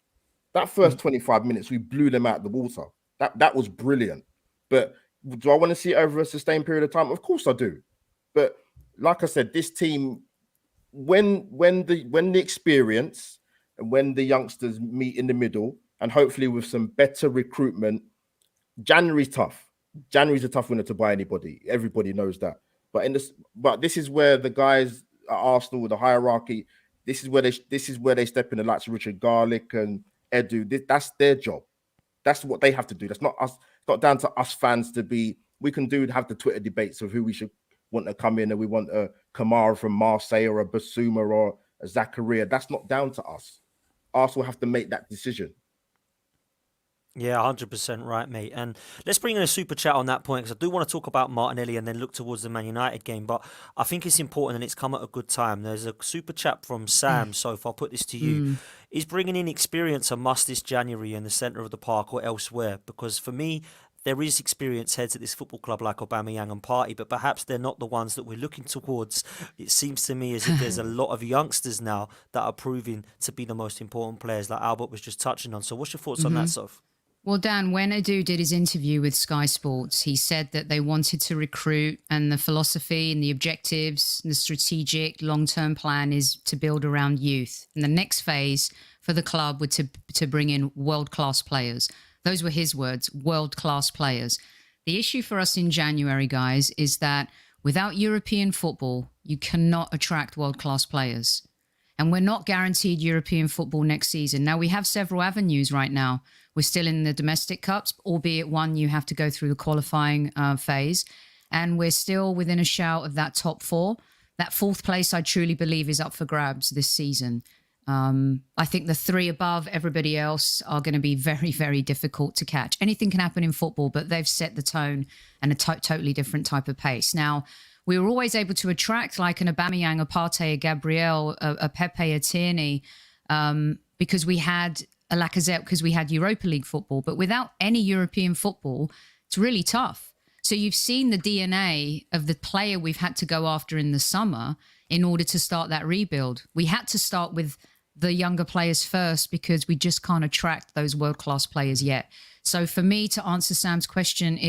That first 25 minutes, we blew them out of the water. That was brilliant. But do I want to see it over a sustained period of time? Of course I do. But like I said, this team, when the experience and when the youngsters meet in the middle, and hopefully with some better recruitment, January's tough. January's a tough window to buy anybody. Everybody knows that. But this is where the guys at Arsenal with the hierarchy, this is where they step in, the likes of Richard Garlick and Edu. That's their job. That's what they have to do. That's not us. It's not down to us fans to be. We can have the Twitter debates of who we should want to come in, and we want a Kamara from Marseille or a Basuma or a Zakaria. That's not down to us. Arsenal have to make that decision. Yeah, 100% right, mate. And let's bring in a super chat on that point, because I do want to talk about Martinelli and then look towards the Man United game. But I think it's important and it's come at a good time. There's a super chat from Sam, so if I'll put this to you. Is bringing in experience a must this January in the centre of the park or elsewhere? Because for me, there is experienced heads at this football club like Aubameyang and Partey, but perhaps they're not the ones that we're looking towards. It seems to me as if there's a lot of youngsters now that are proving to be the most important players, like Albert was just touching on. So what's your thoughts on that, Soph? Well, Dan, when Edu did his interview with Sky Sports, he said that they wanted to recruit, and the philosophy and the objectives and the strategic long-term plan is to build around youth. And the next phase for the club would to bring in world-class players. Those were his words, world-class players. The issue for us in January, guys, is that without European football, you cannot attract world-class players. And we're not guaranteed European football next season. Now, we have several avenues right now. We're still in the domestic cups, albeit one you have to go through the qualifying phase. And we're still within a shout of that top four. That fourth place, I truly believe, is up for grabs this season. I think the three above everybody else are going to be very, very difficult to catch. Anything can happen in football, but they've set the tone and a totally different type of pace. Now, we were always able to attract like an Aubameyang, a Partey, a Gabriel, a Pepe, a Tierney, because we had a Lacazette, because we had Europa League football. But without any European football, it's really tough. So you've seen the DNA of the player we've had to go after in the summer in order to start that rebuild. We had to start with the younger players first because we just can't attract those world-class players yet. So for me, to answer Sam's question,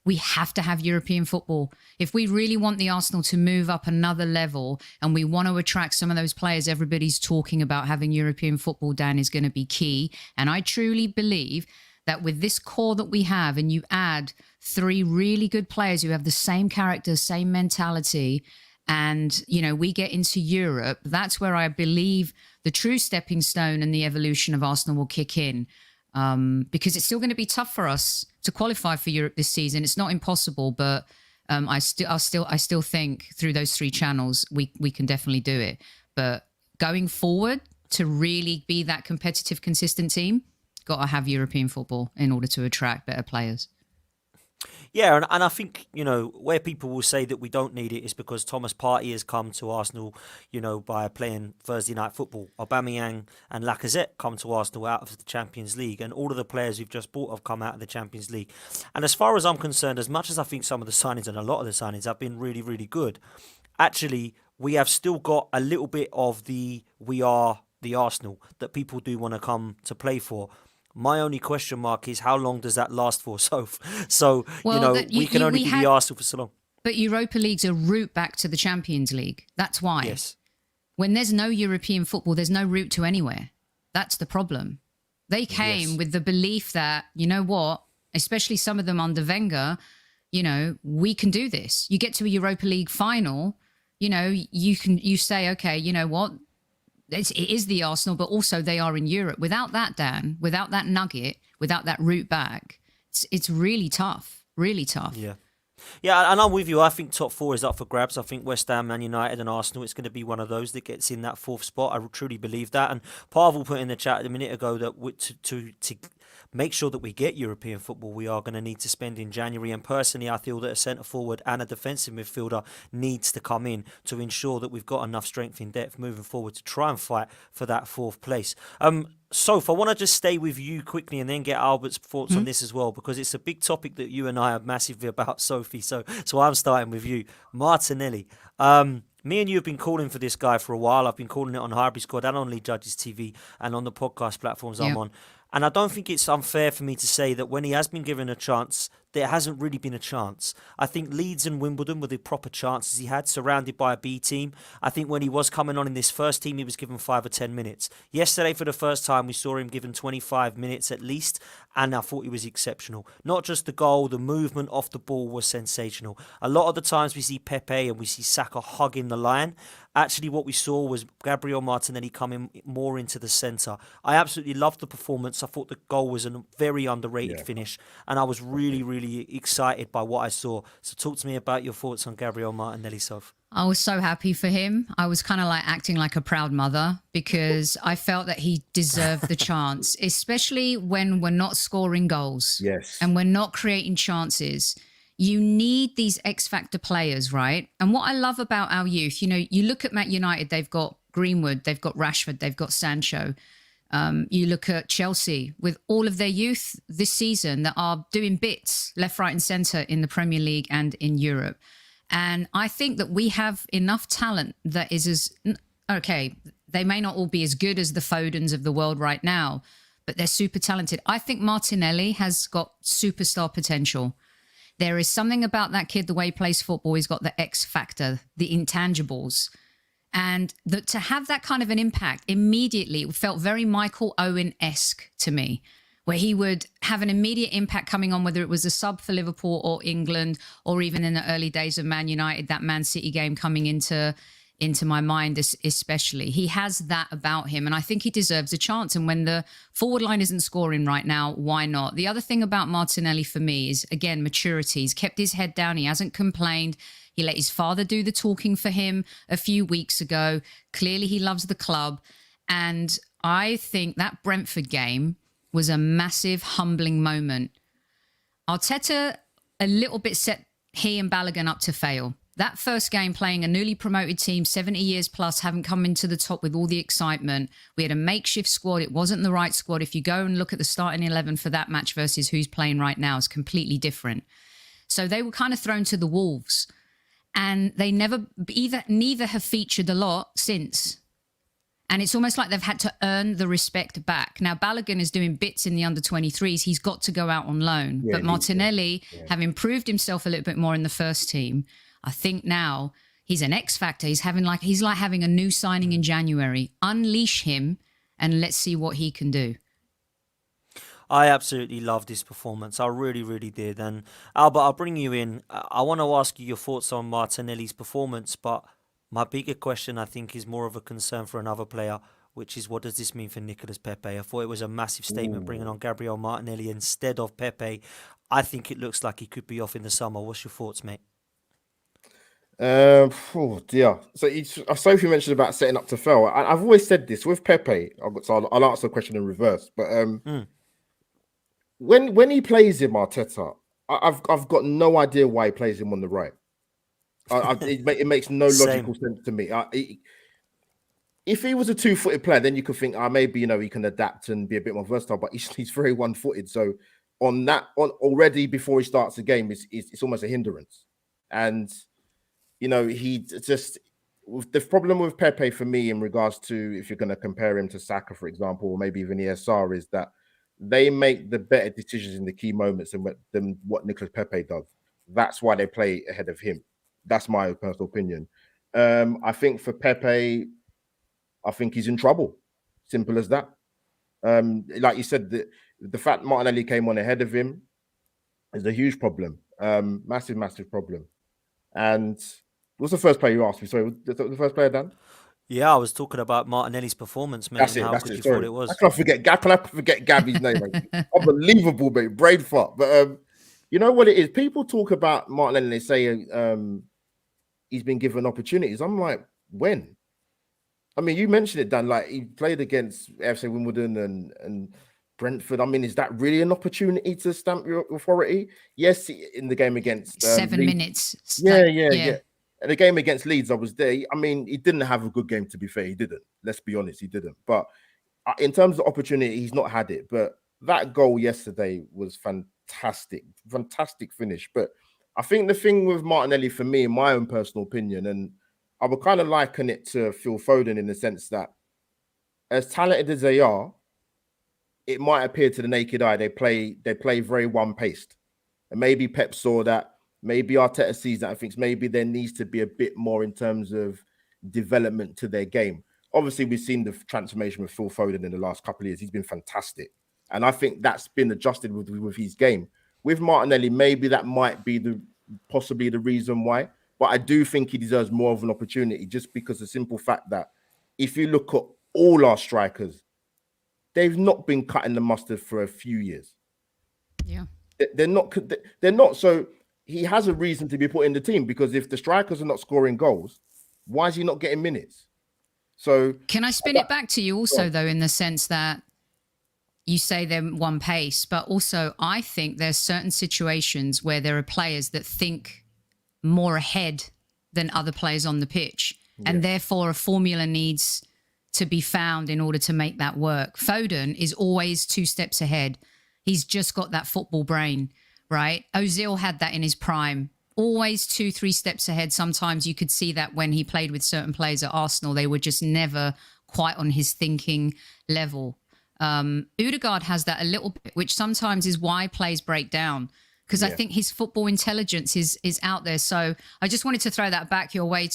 we have to have European football. If we really want the Arsenal to move up another level and we want to attract some of those players everybody's talking about, having European football, Dan, is going to be key. And I truly believe that with this core that we have, and you add three really good players who have the same character, same mentality, and, we get into Europe, that's where I believe the true stepping stone and the evolution of Arsenal will kick in. Because it's still going to be tough for us to qualify for Europe this season. It's not impossible, but I still think through those three channels we can definitely do it. But going forward, to really be that competitive, consistent team, got to have European football in order to attract better players. Yeah, and I think, where people will say that we don't need it is because Thomas Partey has come to Arsenal, by playing Thursday night football. Aubameyang and Lacazette come to Arsenal out of the Champions League, and all of the players we've just bought have come out of the Champions League. And as far as I'm concerned, as much as I think some of the signings and a lot of the signings have been really, really good, actually, we have still got a little bit of we are the Arsenal that people do want to come to play for. My only question mark is how long does that last for? So we can only be the Arsenal for so long. But Europa League's a route back to the Champions League. That's why. Yes. When there's no European football, there's no route to anywhere. That's the problem. They came with the belief that, especially some of them under Wenger, we can do this. You get to a Europa League final, you say, okay, you know what? It is the Arsenal, but also they are in Europe. Without that, Dan, without that nugget, without that route back, it's really tough, really tough. Yeah, and I'm with you. I think top four is up for grabs. I think West Ham, Man United and Arsenal, it's going to be one of those that gets in that fourth spot. I truly believe that. And Pavel put in the chat a minute ago that to make sure that we get European football, we are going to need to spend in January. And personally, I feel that a centre-forward and a defensive midfielder needs to come in to ensure that we've got enough strength in depth moving forward to try and fight for that fourth place. Soph, I want to just stay with you quickly and then get Albert's thoughts on this as well, because it's a big topic that you and I are massively about, Sophie. So I'm starting with you. Martinelli. Me and you have been calling for this guy for a while. I've been calling it on Highbury Squad and on Lead Judges TV and on the podcast platforms I'm on. And I don't think it's unfair for me to say that when he has been given a chance, there hasn't really been a chance. I think Leeds and Wimbledon were the proper chances he had, surrounded by a B team. I think when he was coming on in this first team, he was given 5 or 10 minutes. Yesterday, for the first time, we saw him given 25 minutes at least, and I thought he was exceptional. Not just the goal, the movement off the ball was sensational. A lot of the times we see Pepe and we see Saka hugging the line. Actually, what we saw was Gabriel Martinelli coming more into the centre. I absolutely loved the performance. I thought the goal was a very underrated finish, and I was really, really excited by what I saw. So talk to me about your thoughts on Gabriel Martinelli, Soph. I was so happy for him. I was kind of like acting like a proud mother because I felt that he deserved the chance, especially when we're not scoring goals and we're not creating chances. You need these X-factor players, right? And what I love about our youth, you look at Man United, they've got Greenwood, they've got Rashford, they've got Sancho. You look at Chelsea with all of their youth this season that are doing bits left, right and centre in the Premier League and in Europe. And I think that we have enough talent that is they may not all be as good as the Fodens of the world right now, but they're super talented. I think Martinelli has got superstar potential. There is something about that kid, the way he plays football, he's got the X factor, the intangibles. And to have that kind of an impact immediately, it felt very Michael Owen-esque to me, where he would have an immediate impact coming on, whether it was a sub for Liverpool or England, or even in the early days of Man United, that Man City game coming into my mind, especially. He has that about him, and I think he deserves a chance. And when the forward line isn't scoring right now, why not? The other thing about Martinelli for me is, again, maturity. He's kept his head down. He hasn't complained. He let his father do the talking for him a few weeks ago. Clearly, he loves the club. And I think that Brentford game was a massive, humbling moment. Arteta a little bit set he and Balogun up to fail. That first game, playing a newly promoted team, 70 years plus, haven't come into the top with all the excitement. We had a makeshift squad. It wasn't the right squad. If you go and look at the starting 11 for that match versus who's playing right now, it's completely different. So they were kind of thrown to the wolves. And they neither have featured a lot since. And it's almost like they've had to earn the respect back. Now, Balogun is doing bits in the under-23s. He's got to go out on loan. Yeah, but Martinelli, having proved himself a little bit more in the first team, I think now he's an X factor. He's like having a new signing in January. Unleash him and let's see what he can do. I absolutely loved his performance. I really, really did. And Albert, I'll bring you in. I want to ask you your thoughts on Martinelli's performance, but my bigger question, I think, is more of a concern for another player, which is what does this mean for Nicolas Pepe? I thought it was a massive statement bringing on Gabriel Martinelli instead of Pepe. I think it looks like he could be off in the summer. What's your thoughts, mate? Oh dear. So Sophie mentioned about setting up to fail. I've always said this with Pepe. I'll answer the question in reverse. But when he plays him, Arteta, I've got no idea why he plays him on the right. It makes no logical sense to me. If he was a two-footed player, then you could think, maybe he can adapt and be a bit more versatile. But he's very one-footed, so on already before he starts the game, it's almost a hindrance. And he just, the problem with Pepe for me in regards to, if you're going to compare him to Saka, for example, or maybe even ESR, is that they make the better decisions in the key moments than what Nicolas Pepe does. That's why they play ahead of him. That's my personal opinion. I think for Pepe, I think he's in trouble. Simple as that. Like you said, the fact Martinelli came on ahead of him is a huge problem. Massive, massive problem. And what's the first player you asked me? Sorry, the first player, Dan? Yeah, I was talking about Martinelli's performance, mate. That's it. Thought it was. I can't forget Gabby's name. Unbelievable, mate. Brain fart. But you know what it is? People talk about Martinelli and they say he's been given opportunities. I'm like, when? I mean, you mentioned it, Dan. Like, he played against FC Wimbledon and Brentford. I mean, is that really an opportunity to stamp your authority? Yes, in the game against 7 minutes. Yeah. And the game against Leeds, I was there. I mean, he didn't have a good game, to be fair. He didn't. Let's be honest, he didn't. But in terms of opportunity, he's not had it. But that goal yesterday was fantastic. Fantastic finish. But I think the thing with Martinelli, for me, in my own personal opinion, and I would kind of liken it to Phil Foden in the sense that as talented as they are, it might appear to the naked eye they play very one-paced. And maybe Pep saw that. Maybe Arteta sees that and thinks maybe there needs to be a bit more in terms of development to their game. Obviously, we've seen the transformation with Phil Foden in the last couple of years. He's been fantastic. And I think that's been adjusted with his game. With Martinelli, maybe that might be possibly the reason why. But I do think he deserves more of an opportunity just because the simple fact that if you look at all our strikers, they've not been cutting the mustard for a few years. Yeah. They're not. So he has a reason to be put in the team because if the strikers are not scoring goals, why is he not getting minutes? So can I spin it back to you also, though, in the sense that you say they're one pace, but also I think there's certain situations where there are players that think more ahead than other players on the pitch. Yeah. And therefore a formula needs to be found in order to make that work. Foden is always 2 steps ahead. He's just got that football brain, right? Ozil had that in his prime. Always 2-3 steps ahead. Sometimes you could see that when he played with certain players at Arsenal, they were just never quite on his thinking level. Ødegaard has that a little bit, which sometimes is why plays break down. Because I think his football intelligence is out there. So I just wanted to throw that back your way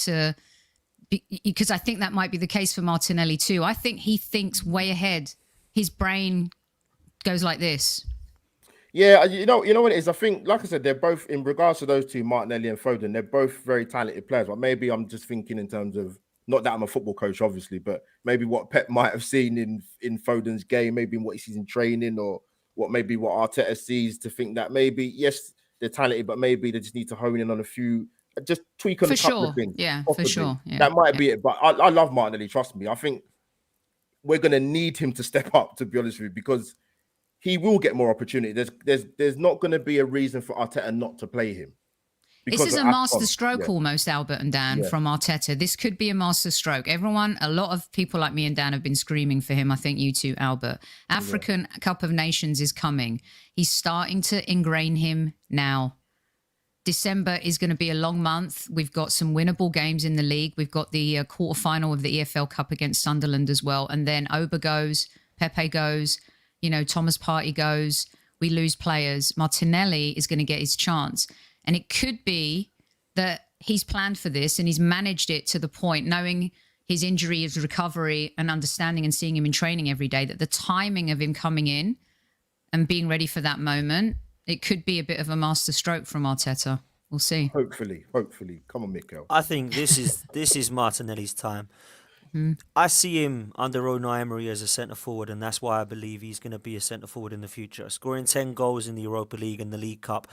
because I think that might be the case for Martinelli too. I think he thinks way ahead. His brain goes like this. Yeah, you know what it is. I think, like I said, they're both, in regards to those two, Martinelli and Foden, they're both very talented players. But maybe I'm just thinking in terms of, not that I'm a football coach, obviously, but maybe what Pep might have seen in Foden's game, maybe in what he sees in training, or what Arteta sees, to think that maybe, yes, they're talented, but maybe they just need to hone in on a few, just tweak on For a couple sure. of things. Yeah, possibly. for sure. Yeah. That might be it. But I love Martinelli, trust me. I think we're going to need him to step up, to be honest with you, because he will get more opportunity. There's not going to be a reason for Arteta not to play him. This is a master stroke almost, Albert and Dan, Yeah. from Arteta. This could be a master stroke. A lot of people like me and Dan have been screaming for him. I think you too, Albert. African Cup of Nations is coming. He's starting to ingrain him now. December is going to be a long month. We've got some winnable games in the league. We've got the quarterfinal of the EFL Cup against Sunderland as well. And then Oba goes, Pepe goes, Thomas Partey goes. We lose players. Martinelli is going to get his chance. And it could be that he's planned for this and he's managed it to the point, knowing his injury, his recovery, and understanding and seeing him in training every day, that the timing of him coming in and being ready for that moment, it could be a bit of a master stroke from Arteta. We'll see. Hopefully. Come on, Mikel. I think this is Martinelli's time. I see him under Unai Emery as a centre forward, and that's why I believe he's going to be a centre forward in the future. Scoring 10 goals in the Europa League and the League Cup.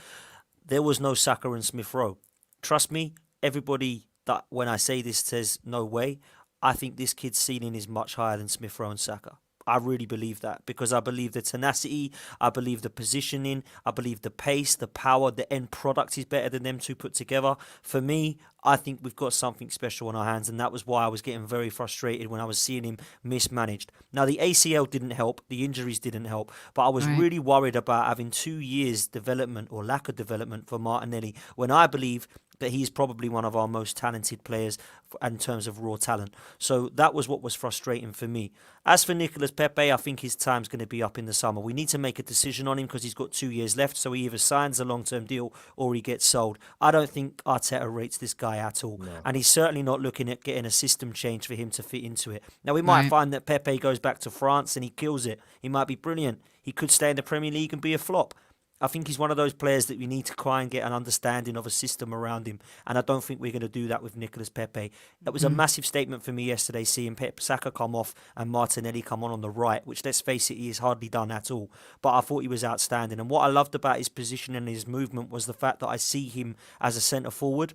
There was no Saka and Smith Rowe. Trust me, everybody that when I say this says no way. I think this kid's ceiling is much higher than Smith Rowe and Saka. I really believe that, because I believe the tenacity, I believe the positioning, I believe the pace, the power, the end product is better than them two put together. For me, I think we've got something special on our hands, and that was why I was getting very frustrated when I was seeing him mismanaged. Now, the ACL didn't help, the injuries didn't help, but I was really worried about having 2 years development or lack of development for Martinelli, when I believe that he's probably one of our most talented players in terms of raw talent. So that was what was frustrating for me. As for Nicolas Pepe, I think his time's going to be up in the summer. We need to make a decision on him because he's got 2 years left, so he either signs a long-term deal or he gets sold. I don't think Arteta rates this guy at all, and he's certainly not looking at getting a system change for him to fit into it. Now, we might find that Pepe goes back to France and he kills it. He might be brilliant. He could stay in the Premier League and be a flop. I think he's one of those players that we need to try and get an understanding of a system around him. And I don't think we're going to do that with Nicolas Pepe. That was a massive statement for me yesterday, seeing Saka come off and Martinelli come on the right, which, let's face it, he has hardly done at all. But I thought he was outstanding. And what I loved about his position and his movement was the fact that I see him as a centre forward.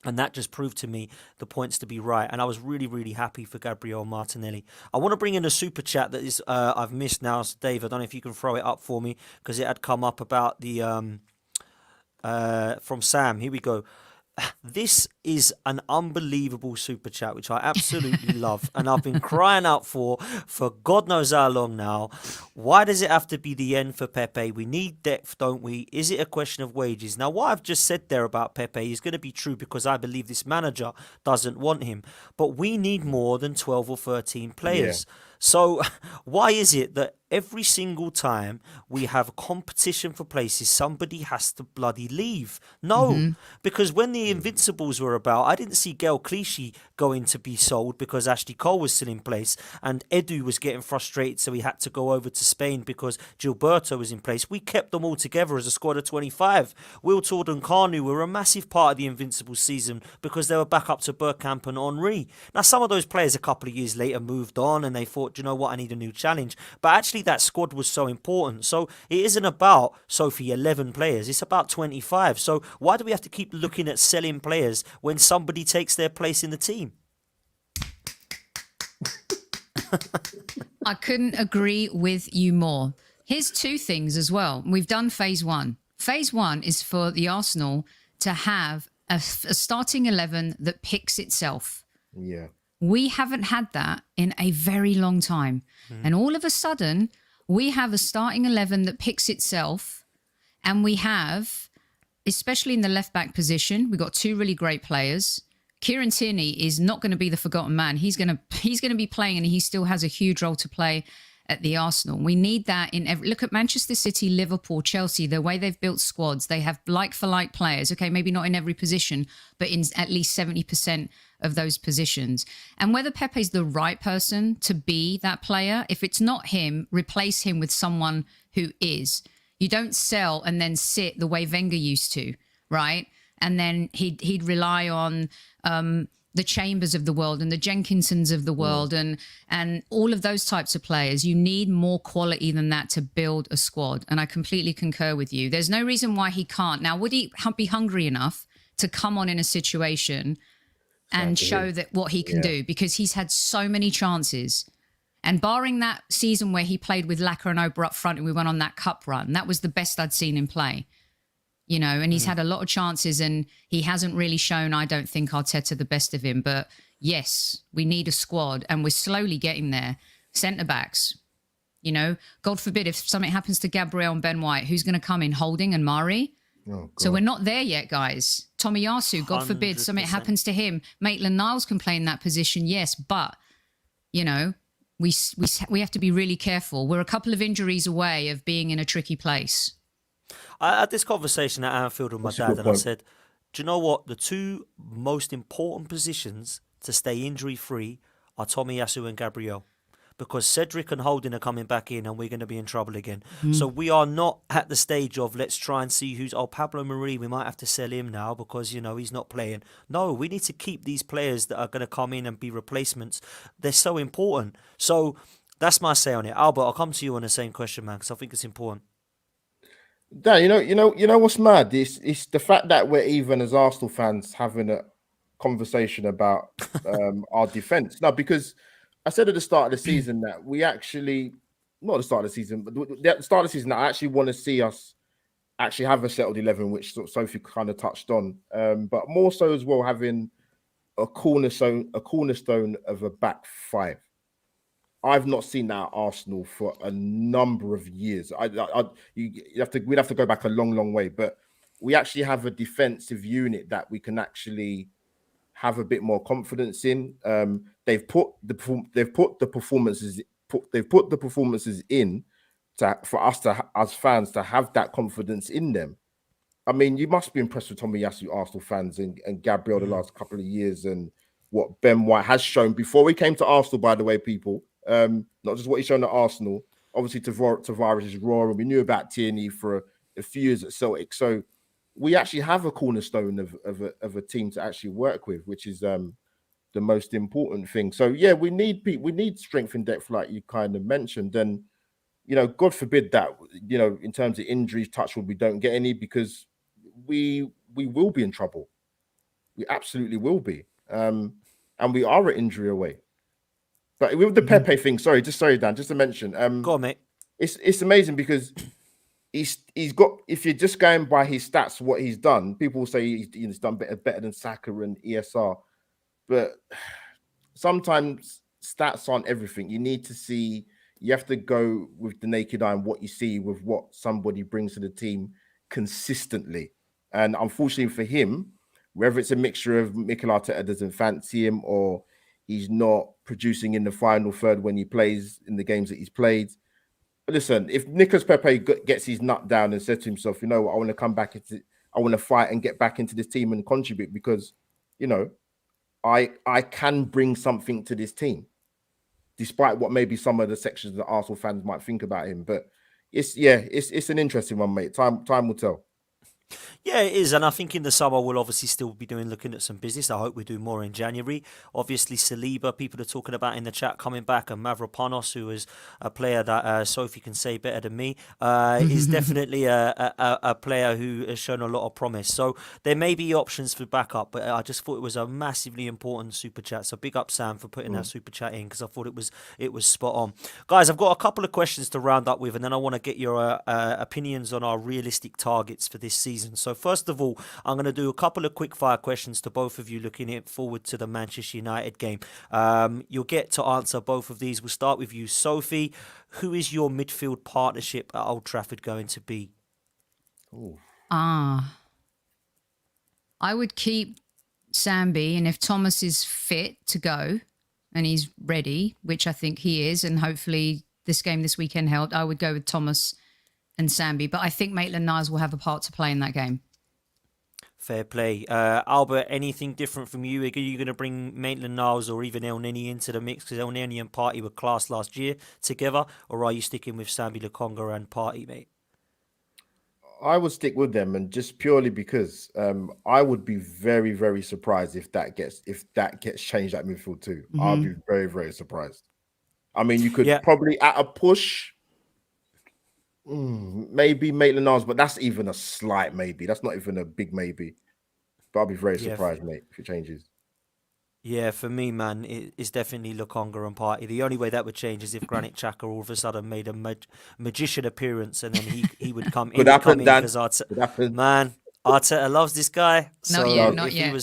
And that just proved to me the points to be right. And I was really, really happy for Gabriel Martinelli. I want to bring in a super chat that is I've missed now. So Dave, I don't know if you can throw it up for me, because it had come up about the from Sam. Here we go. This is an unbelievable super chat, which I absolutely love. And I've been crying out for God knows how long now. Why does it have to be the end for Pepe? We need depth, don't we? Is it a question of wages? Now, what I've just said there about Pepe is going to be true, because I believe this manager doesn't want him. But we need more than 12 or 13 players. Yeah. So why is it that every single time we have a competition for places, somebody has to bloody leave? No, because when the Invincibles were about, I didn't see Gael Clichy going to be sold because Ashley Cole was still in place, and Edu was getting frustrated, so he had to go over to Spain because Gilberto was in place. We kept them all together as a squad of 25. Will Tord and Kanu were a massive part of the Invincibles season because they were back up to Bergkamp and Henry. Now, some of those players a couple of years later moved on and they thought, do you know what, I need a new challenge. But actually that squad was so important. So it isn't about, Sophie, 11 players. It's about 25. So why do we have to keep looking at selling players when somebody takes their place in the team? I couldn't agree with you more. Here's two things as well. We've done phase one. Phase one is for the Arsenal to have a starting 11 that picks itself. Yeah. We haven't had that in a very long time. And all of a sudden, we have a starting 11 that picks itself. And we have, especially in the left-back position, we've got two really great players. Kieran Tierney is not going to be the forgotten man. He's going to be playing, and he still has a huge role to play at the Arsenal. We need that in every... Look at Manchester City, Liverpool, Chelsea, the way they've built squads. They have like-for-like players. Okay, maybe not in every position, but in at least 70% of those positions. And whether Pepe's the right person to be that player, if it's not him, replace him with someone who is. You don't sell and then sit the way Wenger used to, right? And then he'd rely on the Chambers of the world and the Jenkinsons of the world and all of those types of players. You need more quality than that to build a squad. And I completely concur with you. There's no reason why he can't. Now, would he be hungry enough to come on in a situation and show that what he can do? Because he's had so many chances. And barring that season where he played with Laka and Ober up front and we went on that cup run, that was the best I'd seen him play. You know, and he's had a lot of chances and he hasn't really shown, I don't think, Arteta the best of him. But yes, we need a squad and we're slowly getting there. Centre-backs, you know, God forbid if something happens to Gabriel and Ben White, who's going to come in? Holding and Mari? Oh, so we're not there yet, guys. Tomiyasu, God forbid 100%. Something happens to him. Maitland-Niles can play in that position, yes, but, you know, we have to be really careful. We're a couple of injuries away of being in a tricky place. I had this conversation at Anfield with my dad, and I said, do you know what? The two most important positions to stay injury-free are Tomiyasu and Gabriel. Because Cedric and Holding are coming back in and we're going to be in trouble again. So we are not at the stage of let's try and see who's, Pablo Mari, we might have to sell him now because, you know, he's not playing. No, we need to keep these players that are going to come in and be replacements. They're so important. So that's my say on it. Albert, I'll come to you on the same question, man, because I think it's important. Dan, you know what's mad? It's the fact that we're even as Arsenal fans having a conversation about our defence. No, because I said at the start of the season that we actually, not the start of the season, but the start of the season, I actually want to see us actually have a settled 11, which Sophie kind of touched on. But more so as well, having a cornerstone of a back five. I've not seen that at Arsenal for a number of years. We'd have to go back a long, long way. But we actually have a defensive unit that we can actually have a bit more confidence in. They've put the performances in for us as fans to have that confidence in them. I mean, you must be impressed with Tomiyasu, Arsenal fans, and Gabriel the last couple of years, and what Ben White has shown before he came to Arsenal. By the way, people, not just what he's shown at Arsenal. Obviously, Tavares is raw, and we knew about Tierney for a few years at Celtic. So we actually have a cornerstone of a team to actually work with, which is the most important thing. So yeah, we need strength and depth, like you kind of mentioned, and you know, God forbid that, you know, in terms of injuries, touch wood, we don't get any, because we will be in trouble. We absolutely will be, and we are an injury away. But with the Pepe thing, sorry, Dan, just to mention, go on, mate. It's amazing because he's got, if you're just going by his stats, what he's done, people will say he's done better than Saka and ESR, but sometimes stats aren't everything. You need to see, you have to go with the naked eye and what you see with what somebody brings to the team consistently. And unfortunately for him, whether it's a mixture of Mikel Arteta doesn't fancy him or he's not producing in the final third when he plays in the games that he's played. Listen, if Nicolas Pepe gets his nut down and says to himself, you know what, I want to come back I want to fight and get back into this team and contribute because, you know, I can bring something to this team, despite what maybe some of the sections that Arsenal fans might think about him. But it's an interesting one, mate. Time will tell. Yeah, it is, and I think in the summer we'll obviously still be looking at some business. I hope we do more in January. Obviously, Saliba, people are talking about in the chat coming back, and Mavropanos, who is a player that Sophie can say better than me, is definitely a player who has shown a lot of promise. So there may be options for backup, but I just thought it was a massively important super chat. So big up Sam for putting that super chat in, because I thought it was spot on. Guys, I've got a couple of questions to round up with, and then I want to get your opinions on our realistic targets for this season. So first of all, I'm going to do a couple of quick fire questions to both of you looking forward to the Manchester United game. You'll get to answer both of these. We'll start with you, Sophie. Who is your midfield partnership at Old Trafford going to be? I would keep Sambi, and if Thomas is fit to go and he's ready, which I think he is, and hopefully this game this weekend helped, I would go with Thomas and Sambi. But I think Maitland-Niles will have a part to play in that game. Fair play. Albert, anything different from you? Are you going to bring Maitland-Niles or even El Neni into the mix? Because El Neni and Partey were class last year together. Or are you sticking with Sambi Lokonga and Partey, mate? I would stick with them, and just purely because I would be very, very surprised if that gets changed at midfield too. I'll be very, very surprised. I mean, you could probably at a push, maybe Maitland-Niles, but that's even a slight maybe. That's not even a big maybe. But I'll be very surprised, mate, if it changes. Yeah, for me, man, it's definitely Lokonga and Partey. The only way that would change is if Granit Xhaka all of a sudden made a magician appearance, and then he would come. Could happen, Dan. Could happen. Man, Arteta loves this guy. So not yet.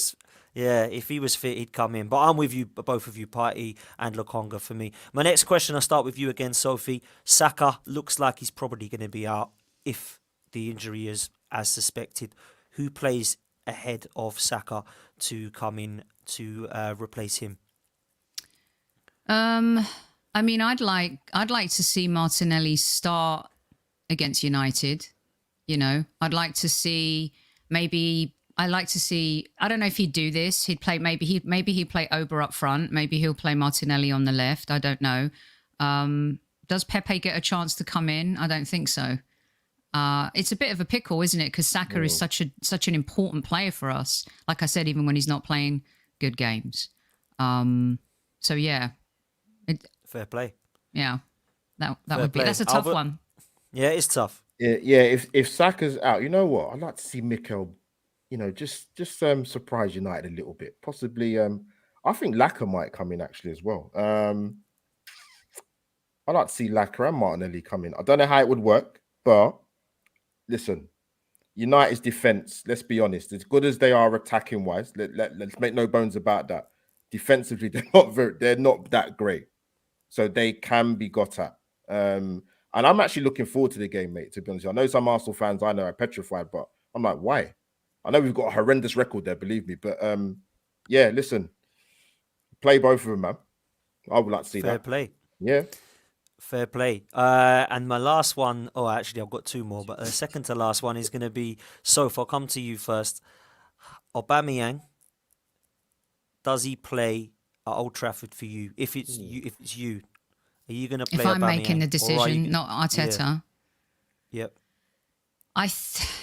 If he was fit, he'd come in. But I'm with you, both of you, Partey and Lokonga for me. My next question, I'll start with you again, Sophie. Saka looks like he's probably going to be out if the injury is as suspected. Who plays ahead of Saka to come in to replace him? I mean, I'd like to see Martinelli start against United. You know, I'd like to see I don't know if he'd do this. He'd play maybe he'd play Ober up front. Maybe he'll play Martinelli on the left. I don't know. Does Pepe get a chance to come in? I don't think so. It's a bit of a pickle, isn't it? Because Saka is such an important player for us. Like I said, even when he's not playing good games. So yeah, fair play. Yeah, that would be. That's a tough one. Yeah, it's tough. Yeah. If Saka's out, you know what? I'd like to see Mikel, just surprise United a little bit. Possibly. I think Laka might come in actually as well. I'd like to see Laka and Martinelli come in. I don't know how it would work, but listen, United's defense, let's be honest, as good as they are attacking wise, let's make no bones about that. Defensively, they're not that great. So they can be got at. And I'm actually looking forward to the game, mate, to be honest. I know some Arsenal fans I know are petrified, but I'm like, why? I know we've got a horrendous record there, believe me. But yeah, listen, play both of them, man. I would like to see that. Fair play. Yeah. Fair play. And my last one, actually, I've got two more, but the second to last one is going to be, Soph, I'll come to you first. Aubameyang, does he play at Old Trafford for you? If it's you, are you going to play If I'm Aubameyang, making the decision, not Arteta. Yeah. Yep.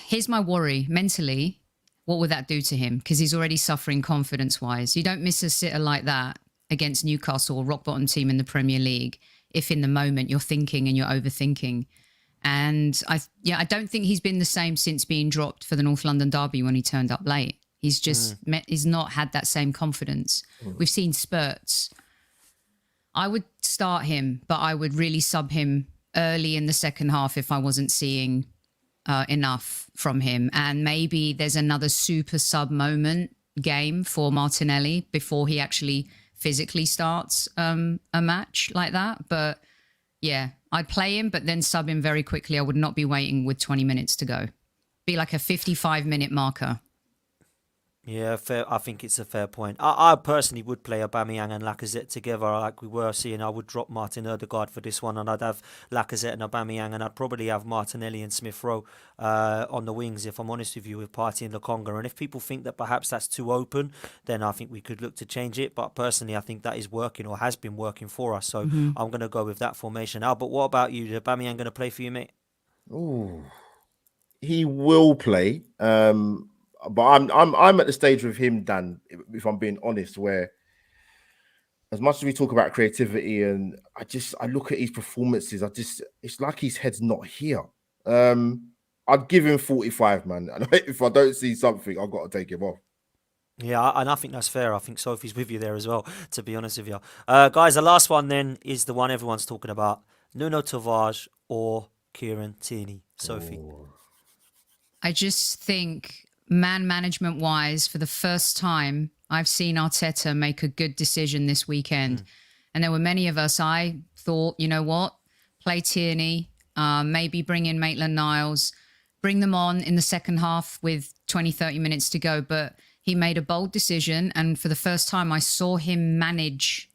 Here's my worry. Mentally, what would that do to him? Because he's already suffering confidence-wise. You don't miss a sitter like that against Newcastle, a rock-bottom team in the Premier League, if in the moment you're thinking and you're overthinking. And I don't think he's been the same since being dropped for the North London derby when he turned up late. He's just he's not had that same confidence. We've seen spurts. I would start him, but I would really sub him early in the second half if I wasn't seeing enough from him. And maybe there's another super sub moment game for Martinelli before he actually physically starts a match like that. But yeah, I'd play him, but then sub him very quickly. I would not be waiting with 20 minutes to go. Be like a 55-minute marker. Yeah, fair. I think it's a fair point. I personally would play Aubameyang and Lacazette together like we were seeing. I would drop Martin Ødegaard for this one, and I'd have Lacazette and Aubameyang, and I'd probably have Martinelli and Smith Rowe on the wings, if I'm honest with you, with Partey and Lokonga. And if people think that perhaps that's too open, then I think we could look to change it. But personally, I think that is working or has been working for us. So I'm going to go with that formation. Albert, what about you? Is Aubameyang going to play for you, mate? Oh, he will play. But I'm at the stage with him, Dan, if I'm being honest, where as much as we talk about creativity and I look at his performances, it's like his head's not here. I'd give him 45, man. And if I don't see something, I've got to take him off. Yeah, and I think that's fair. I think Sophie's with you there as well, to be honest with you. Guys, the last one then is the one everyone's talking about. Nuno Tavares or Kieran Tierney. Sophie. I just think man management wise, for the first time, I've seen Arteta make a good decision this weekend. And there were many of us, I thought, you know what, play Tierney, maybe bring in Maitland-Niles, bring them on in the second half with 20, 30 minutes to go. But he made a bold decision. And for the first time, I saw him manage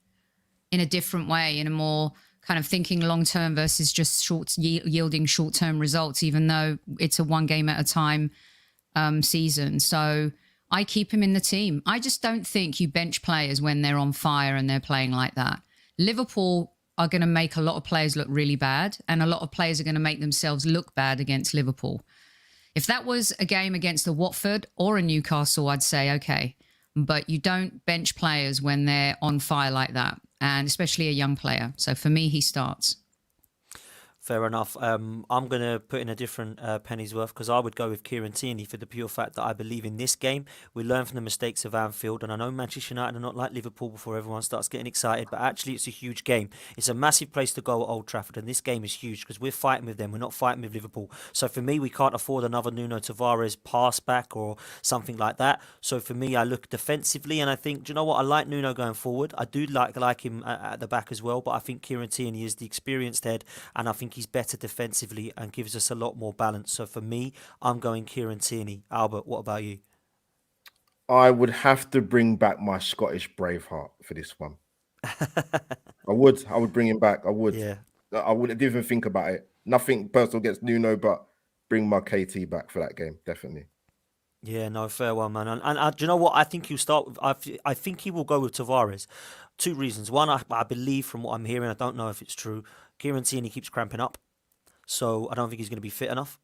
in a different way, in a more kind of thinking long-term versus just yielding short-term results, even though it's a one game at a time season. So I keep him in the team. I just don't think you bench players when they're on fire and they're playing like that. Liverpool are going to make a lot of players look really bad, and a lot of players are going to make themselves look bad against Liverpool. If that was a game against a Watford or a Newcastle, I'd say, okay. But you don't bench players when they're on fire like that, and especially a young player. So for me, he starts. Fair enough. I'm going to put in a different penny's worth, because I would go with Kieran Tierney for the pure fact that I believe in this game we learn from the mistakes of Anfield. And I know Manchester United are not like Liverpool before everyone starts getting excited, but actually it's a huge game. It's a massive place to go at Old Trafford, and this game is huge because we're fighting with them. We're not fighting with Liverpool. So for me, we can't afford another Nuno Tavares pass back or something like that. So for me, I look defensively, and I think, do you know what? I like Nuno going forward. I do like him at the back as well, but I think Kieran Tierney is the experienced head, and I think he's better defensively and gives us a lot more balance. So for me, I'm going Kieran Tierney. Albert, what about you? I would have to bring back my Scottish Braveheart for this one. I would bring him back. I would. Yeah. I wouldn't even think about it. Nothing personal against Nuno, but bring my KT back for that game, definitely. Yeah, no, fair one, man. And do you know what? I think he'll start with, I think he will go with Tavares. Two reasons. One, I believe from what I'm hearing, I don't know if it's true, Kieran Tierney keeps cramping up. So I don't think he's going to be fit enough.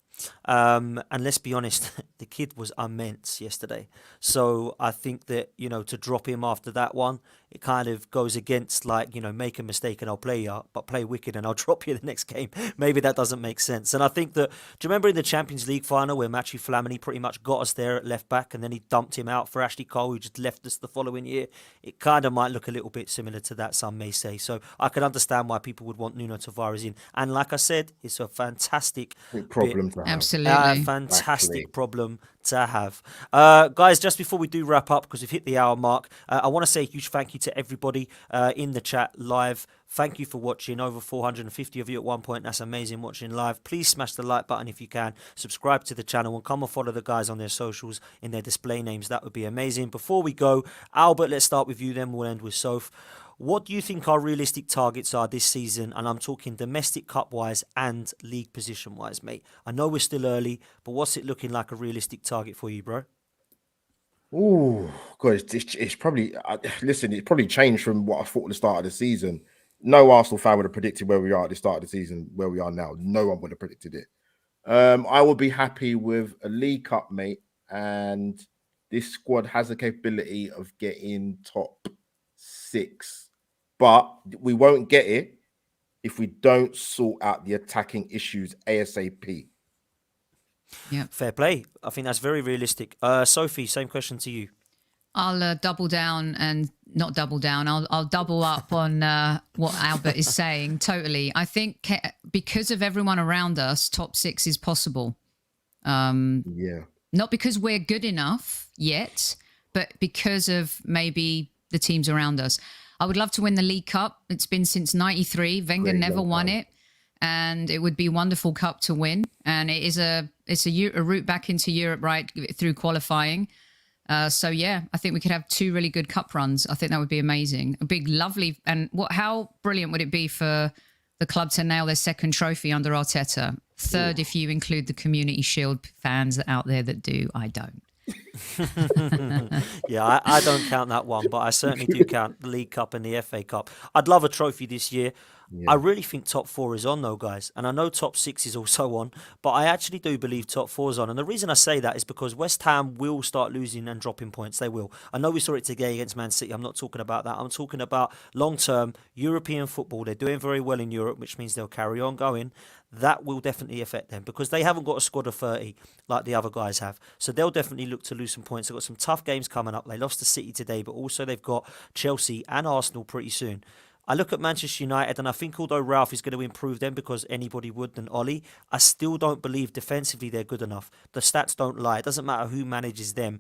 And let's be honest, the kid was immense yesterday. So I think that, to drop him after that one, it kind of goes against, make a mistake and I'll play you, but play wicked and I'll drop you the next game. Maybe that doesn't make sense. And I think that, do you remember in the Champions League final where Matthew Flamini pretty much got us there at left back and then he dumped him out for Ashley Cole, who just left us the following year? It kind of might look a little bit similar to that, some may say. So I can understand why people would want Nuno Tavares in. And like I said, it's a fantastic problem to have. Absolutely. Fantastic problem to have. Guys, just before we do wrap up, because we've hit the hour mark, I want to say a huge thank you to everybody in the chat live. Thank you for watching. Over 450 of you at one point. That's amazing watching live. Please smash the like button if you can. Subscribe to the channel and come and follow the guys on their socials in their display names. That would be amazing. Before we go, Albert, let's start with you, then we'll end with Soph. What do you think our realistic targets are this season? And I'm talking domestic cup-wise and league position-wise, mate. I know we're still early, but what's it looking like a realistic target for you, bro? Oh, God, it's probably... listen, it's probably changed from what I thought at the start of the season. No Arsenal fan would have predicted where we are at the start of the season, where we are now. No one would have predicted it. I would be happy with a League Cup, mate. And this squad has the capability of getting top 6. But we won't get it if we don't sort out the attacking issues ASAP. Yeah, fair play. I think that's very realistic. Sophie, same question to you. I'll double down and not double down. I'll double up on what Albert is saying. Totally. I think because of everyone around us, top 6 is possible. Yeah. Not because we're good enough yet, but because of maybe the teams around us. I would love to win the League Cup. It's been since '93. Wenger never won it, and it would be a wonderful cup to win. And it's a route back into Europe, right, through qualifying. So yeah, I think we could have 2 really good cup runs. I think that would be amazing. A big, lovely, and how brilliant would it be for the club to nail their 2nd trophy under Arteta? 3rd, if you include the Community Shield fans out there that do. I don't. Yeah, I don't count that one, but I certainly do count the League Cup and the FA Cup. I'd love a trophy this year. Yeah. I really think top 4 is on though, guys. And I know top 6 is also on, but I actually do believe top 4 is on. And the reason I say that is because West Ham will start losing and dropping points. They will. I know we saw it today against Man City. I'm not talking about that. I'm talking about long-term European football. They're doing very well in Europe, which means they'll carry on going. That will definitely affect them because they haven't got a squad of 30 like the other guys have. So they'll definitely look to lose some points. They've got some tough games coming up. They lost to City today, but also they've got Chelsea and Arsenal pretty soon. I look at Manchester United and I think although Ralph is going to improve them because anybody would than Ollie, I still don't believe defensively they're good enough. The stats don't lie. It doesn't matter who manages them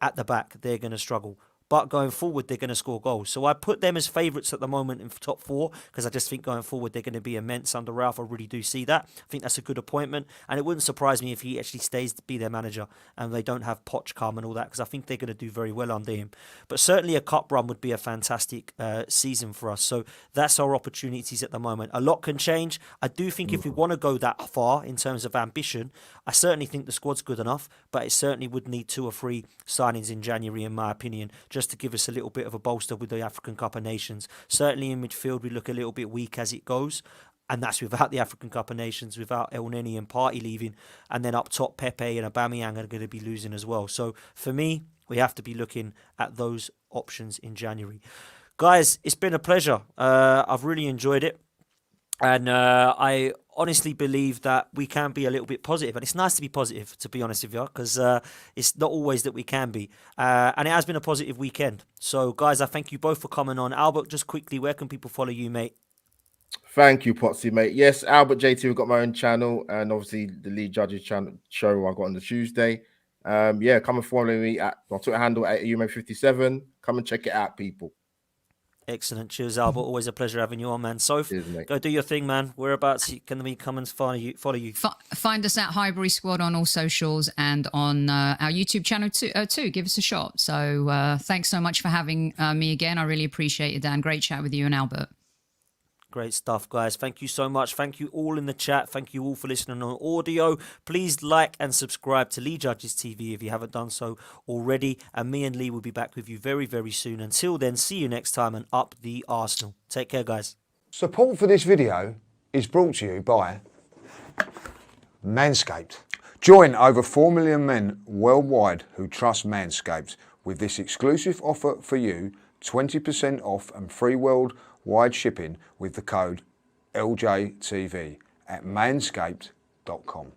at the back, they're going to struggle. but going forward, they're going to score goals. So I put them as favourites at the moment in top 4 because I just think going forward, they're going to be immense under Ralph. I really do see that. I think that's a good appointment. And it wouldn't surprise me if he actually stays to be their manager and they don't have Poch come and all that, because I think they're going to do very well under him. But certainly a cup run would be a fantastic season for us. So that's our opportunities at the moment. A lot can change. I do think if we want to go that far in terms of ambition, I certainly think the squad's good enough, but it certainly would need 2 or 3 signings in January, in my opinion, just to give us a little bit of a bolster with the African Cup of Nations. Certainly in midfield, we look a little bit weak as it goes. And that's without the African Cup of Nations, without El Neni and Partey leaving. And then up top, Pepe and Aubameyang are going to be losing as well. So for me, we have to be looking at those options in January. Guys, it's been a pleasure. I've really enjoyed it. And I honestly believe that we can be a little bit positive. And it's nice to be positive, to be honest with you, because it's not always that we can be. And it has been a positive weekend. So, guys, I thank you both for coming on. Albert, just quickly, where can people follow you, mate? Thank you, Potsy, mate. Yes, Albert JT, we've got my own channel, and obviously the Lead Judges channel show I got on the Tuesday. Come and follow me at my Twitter handle at UMA57. Come and check it out, people. Excellent. Cheers, Albert. Always a pleasure having you on, man. Soph, go do your thing, man. Whereabouts can we come and follow you? Find us at Highbury Squad on all socials and on our YouTube channel too. Give us a shot. So thanks so much for having me again. I really appreciate it, Dan. Great chat with you and Albert. Great stuff, guys. Thank you so much. Thank you all in the chat. Thank you all for listening on audio. Please like and subscribe to Lee Judges TV if you haven't done so already. And me and Lee will be back with you very, very soon. Until then, see you next time and up the Arsenal. Take care, guys. Support for this video is brought to you by Manscaped. Join over 4 million men worldwide who trust Manscaped with this exclusive offer for you, 20% off and free worldwide shipping with the code LJTV at manscaped.com.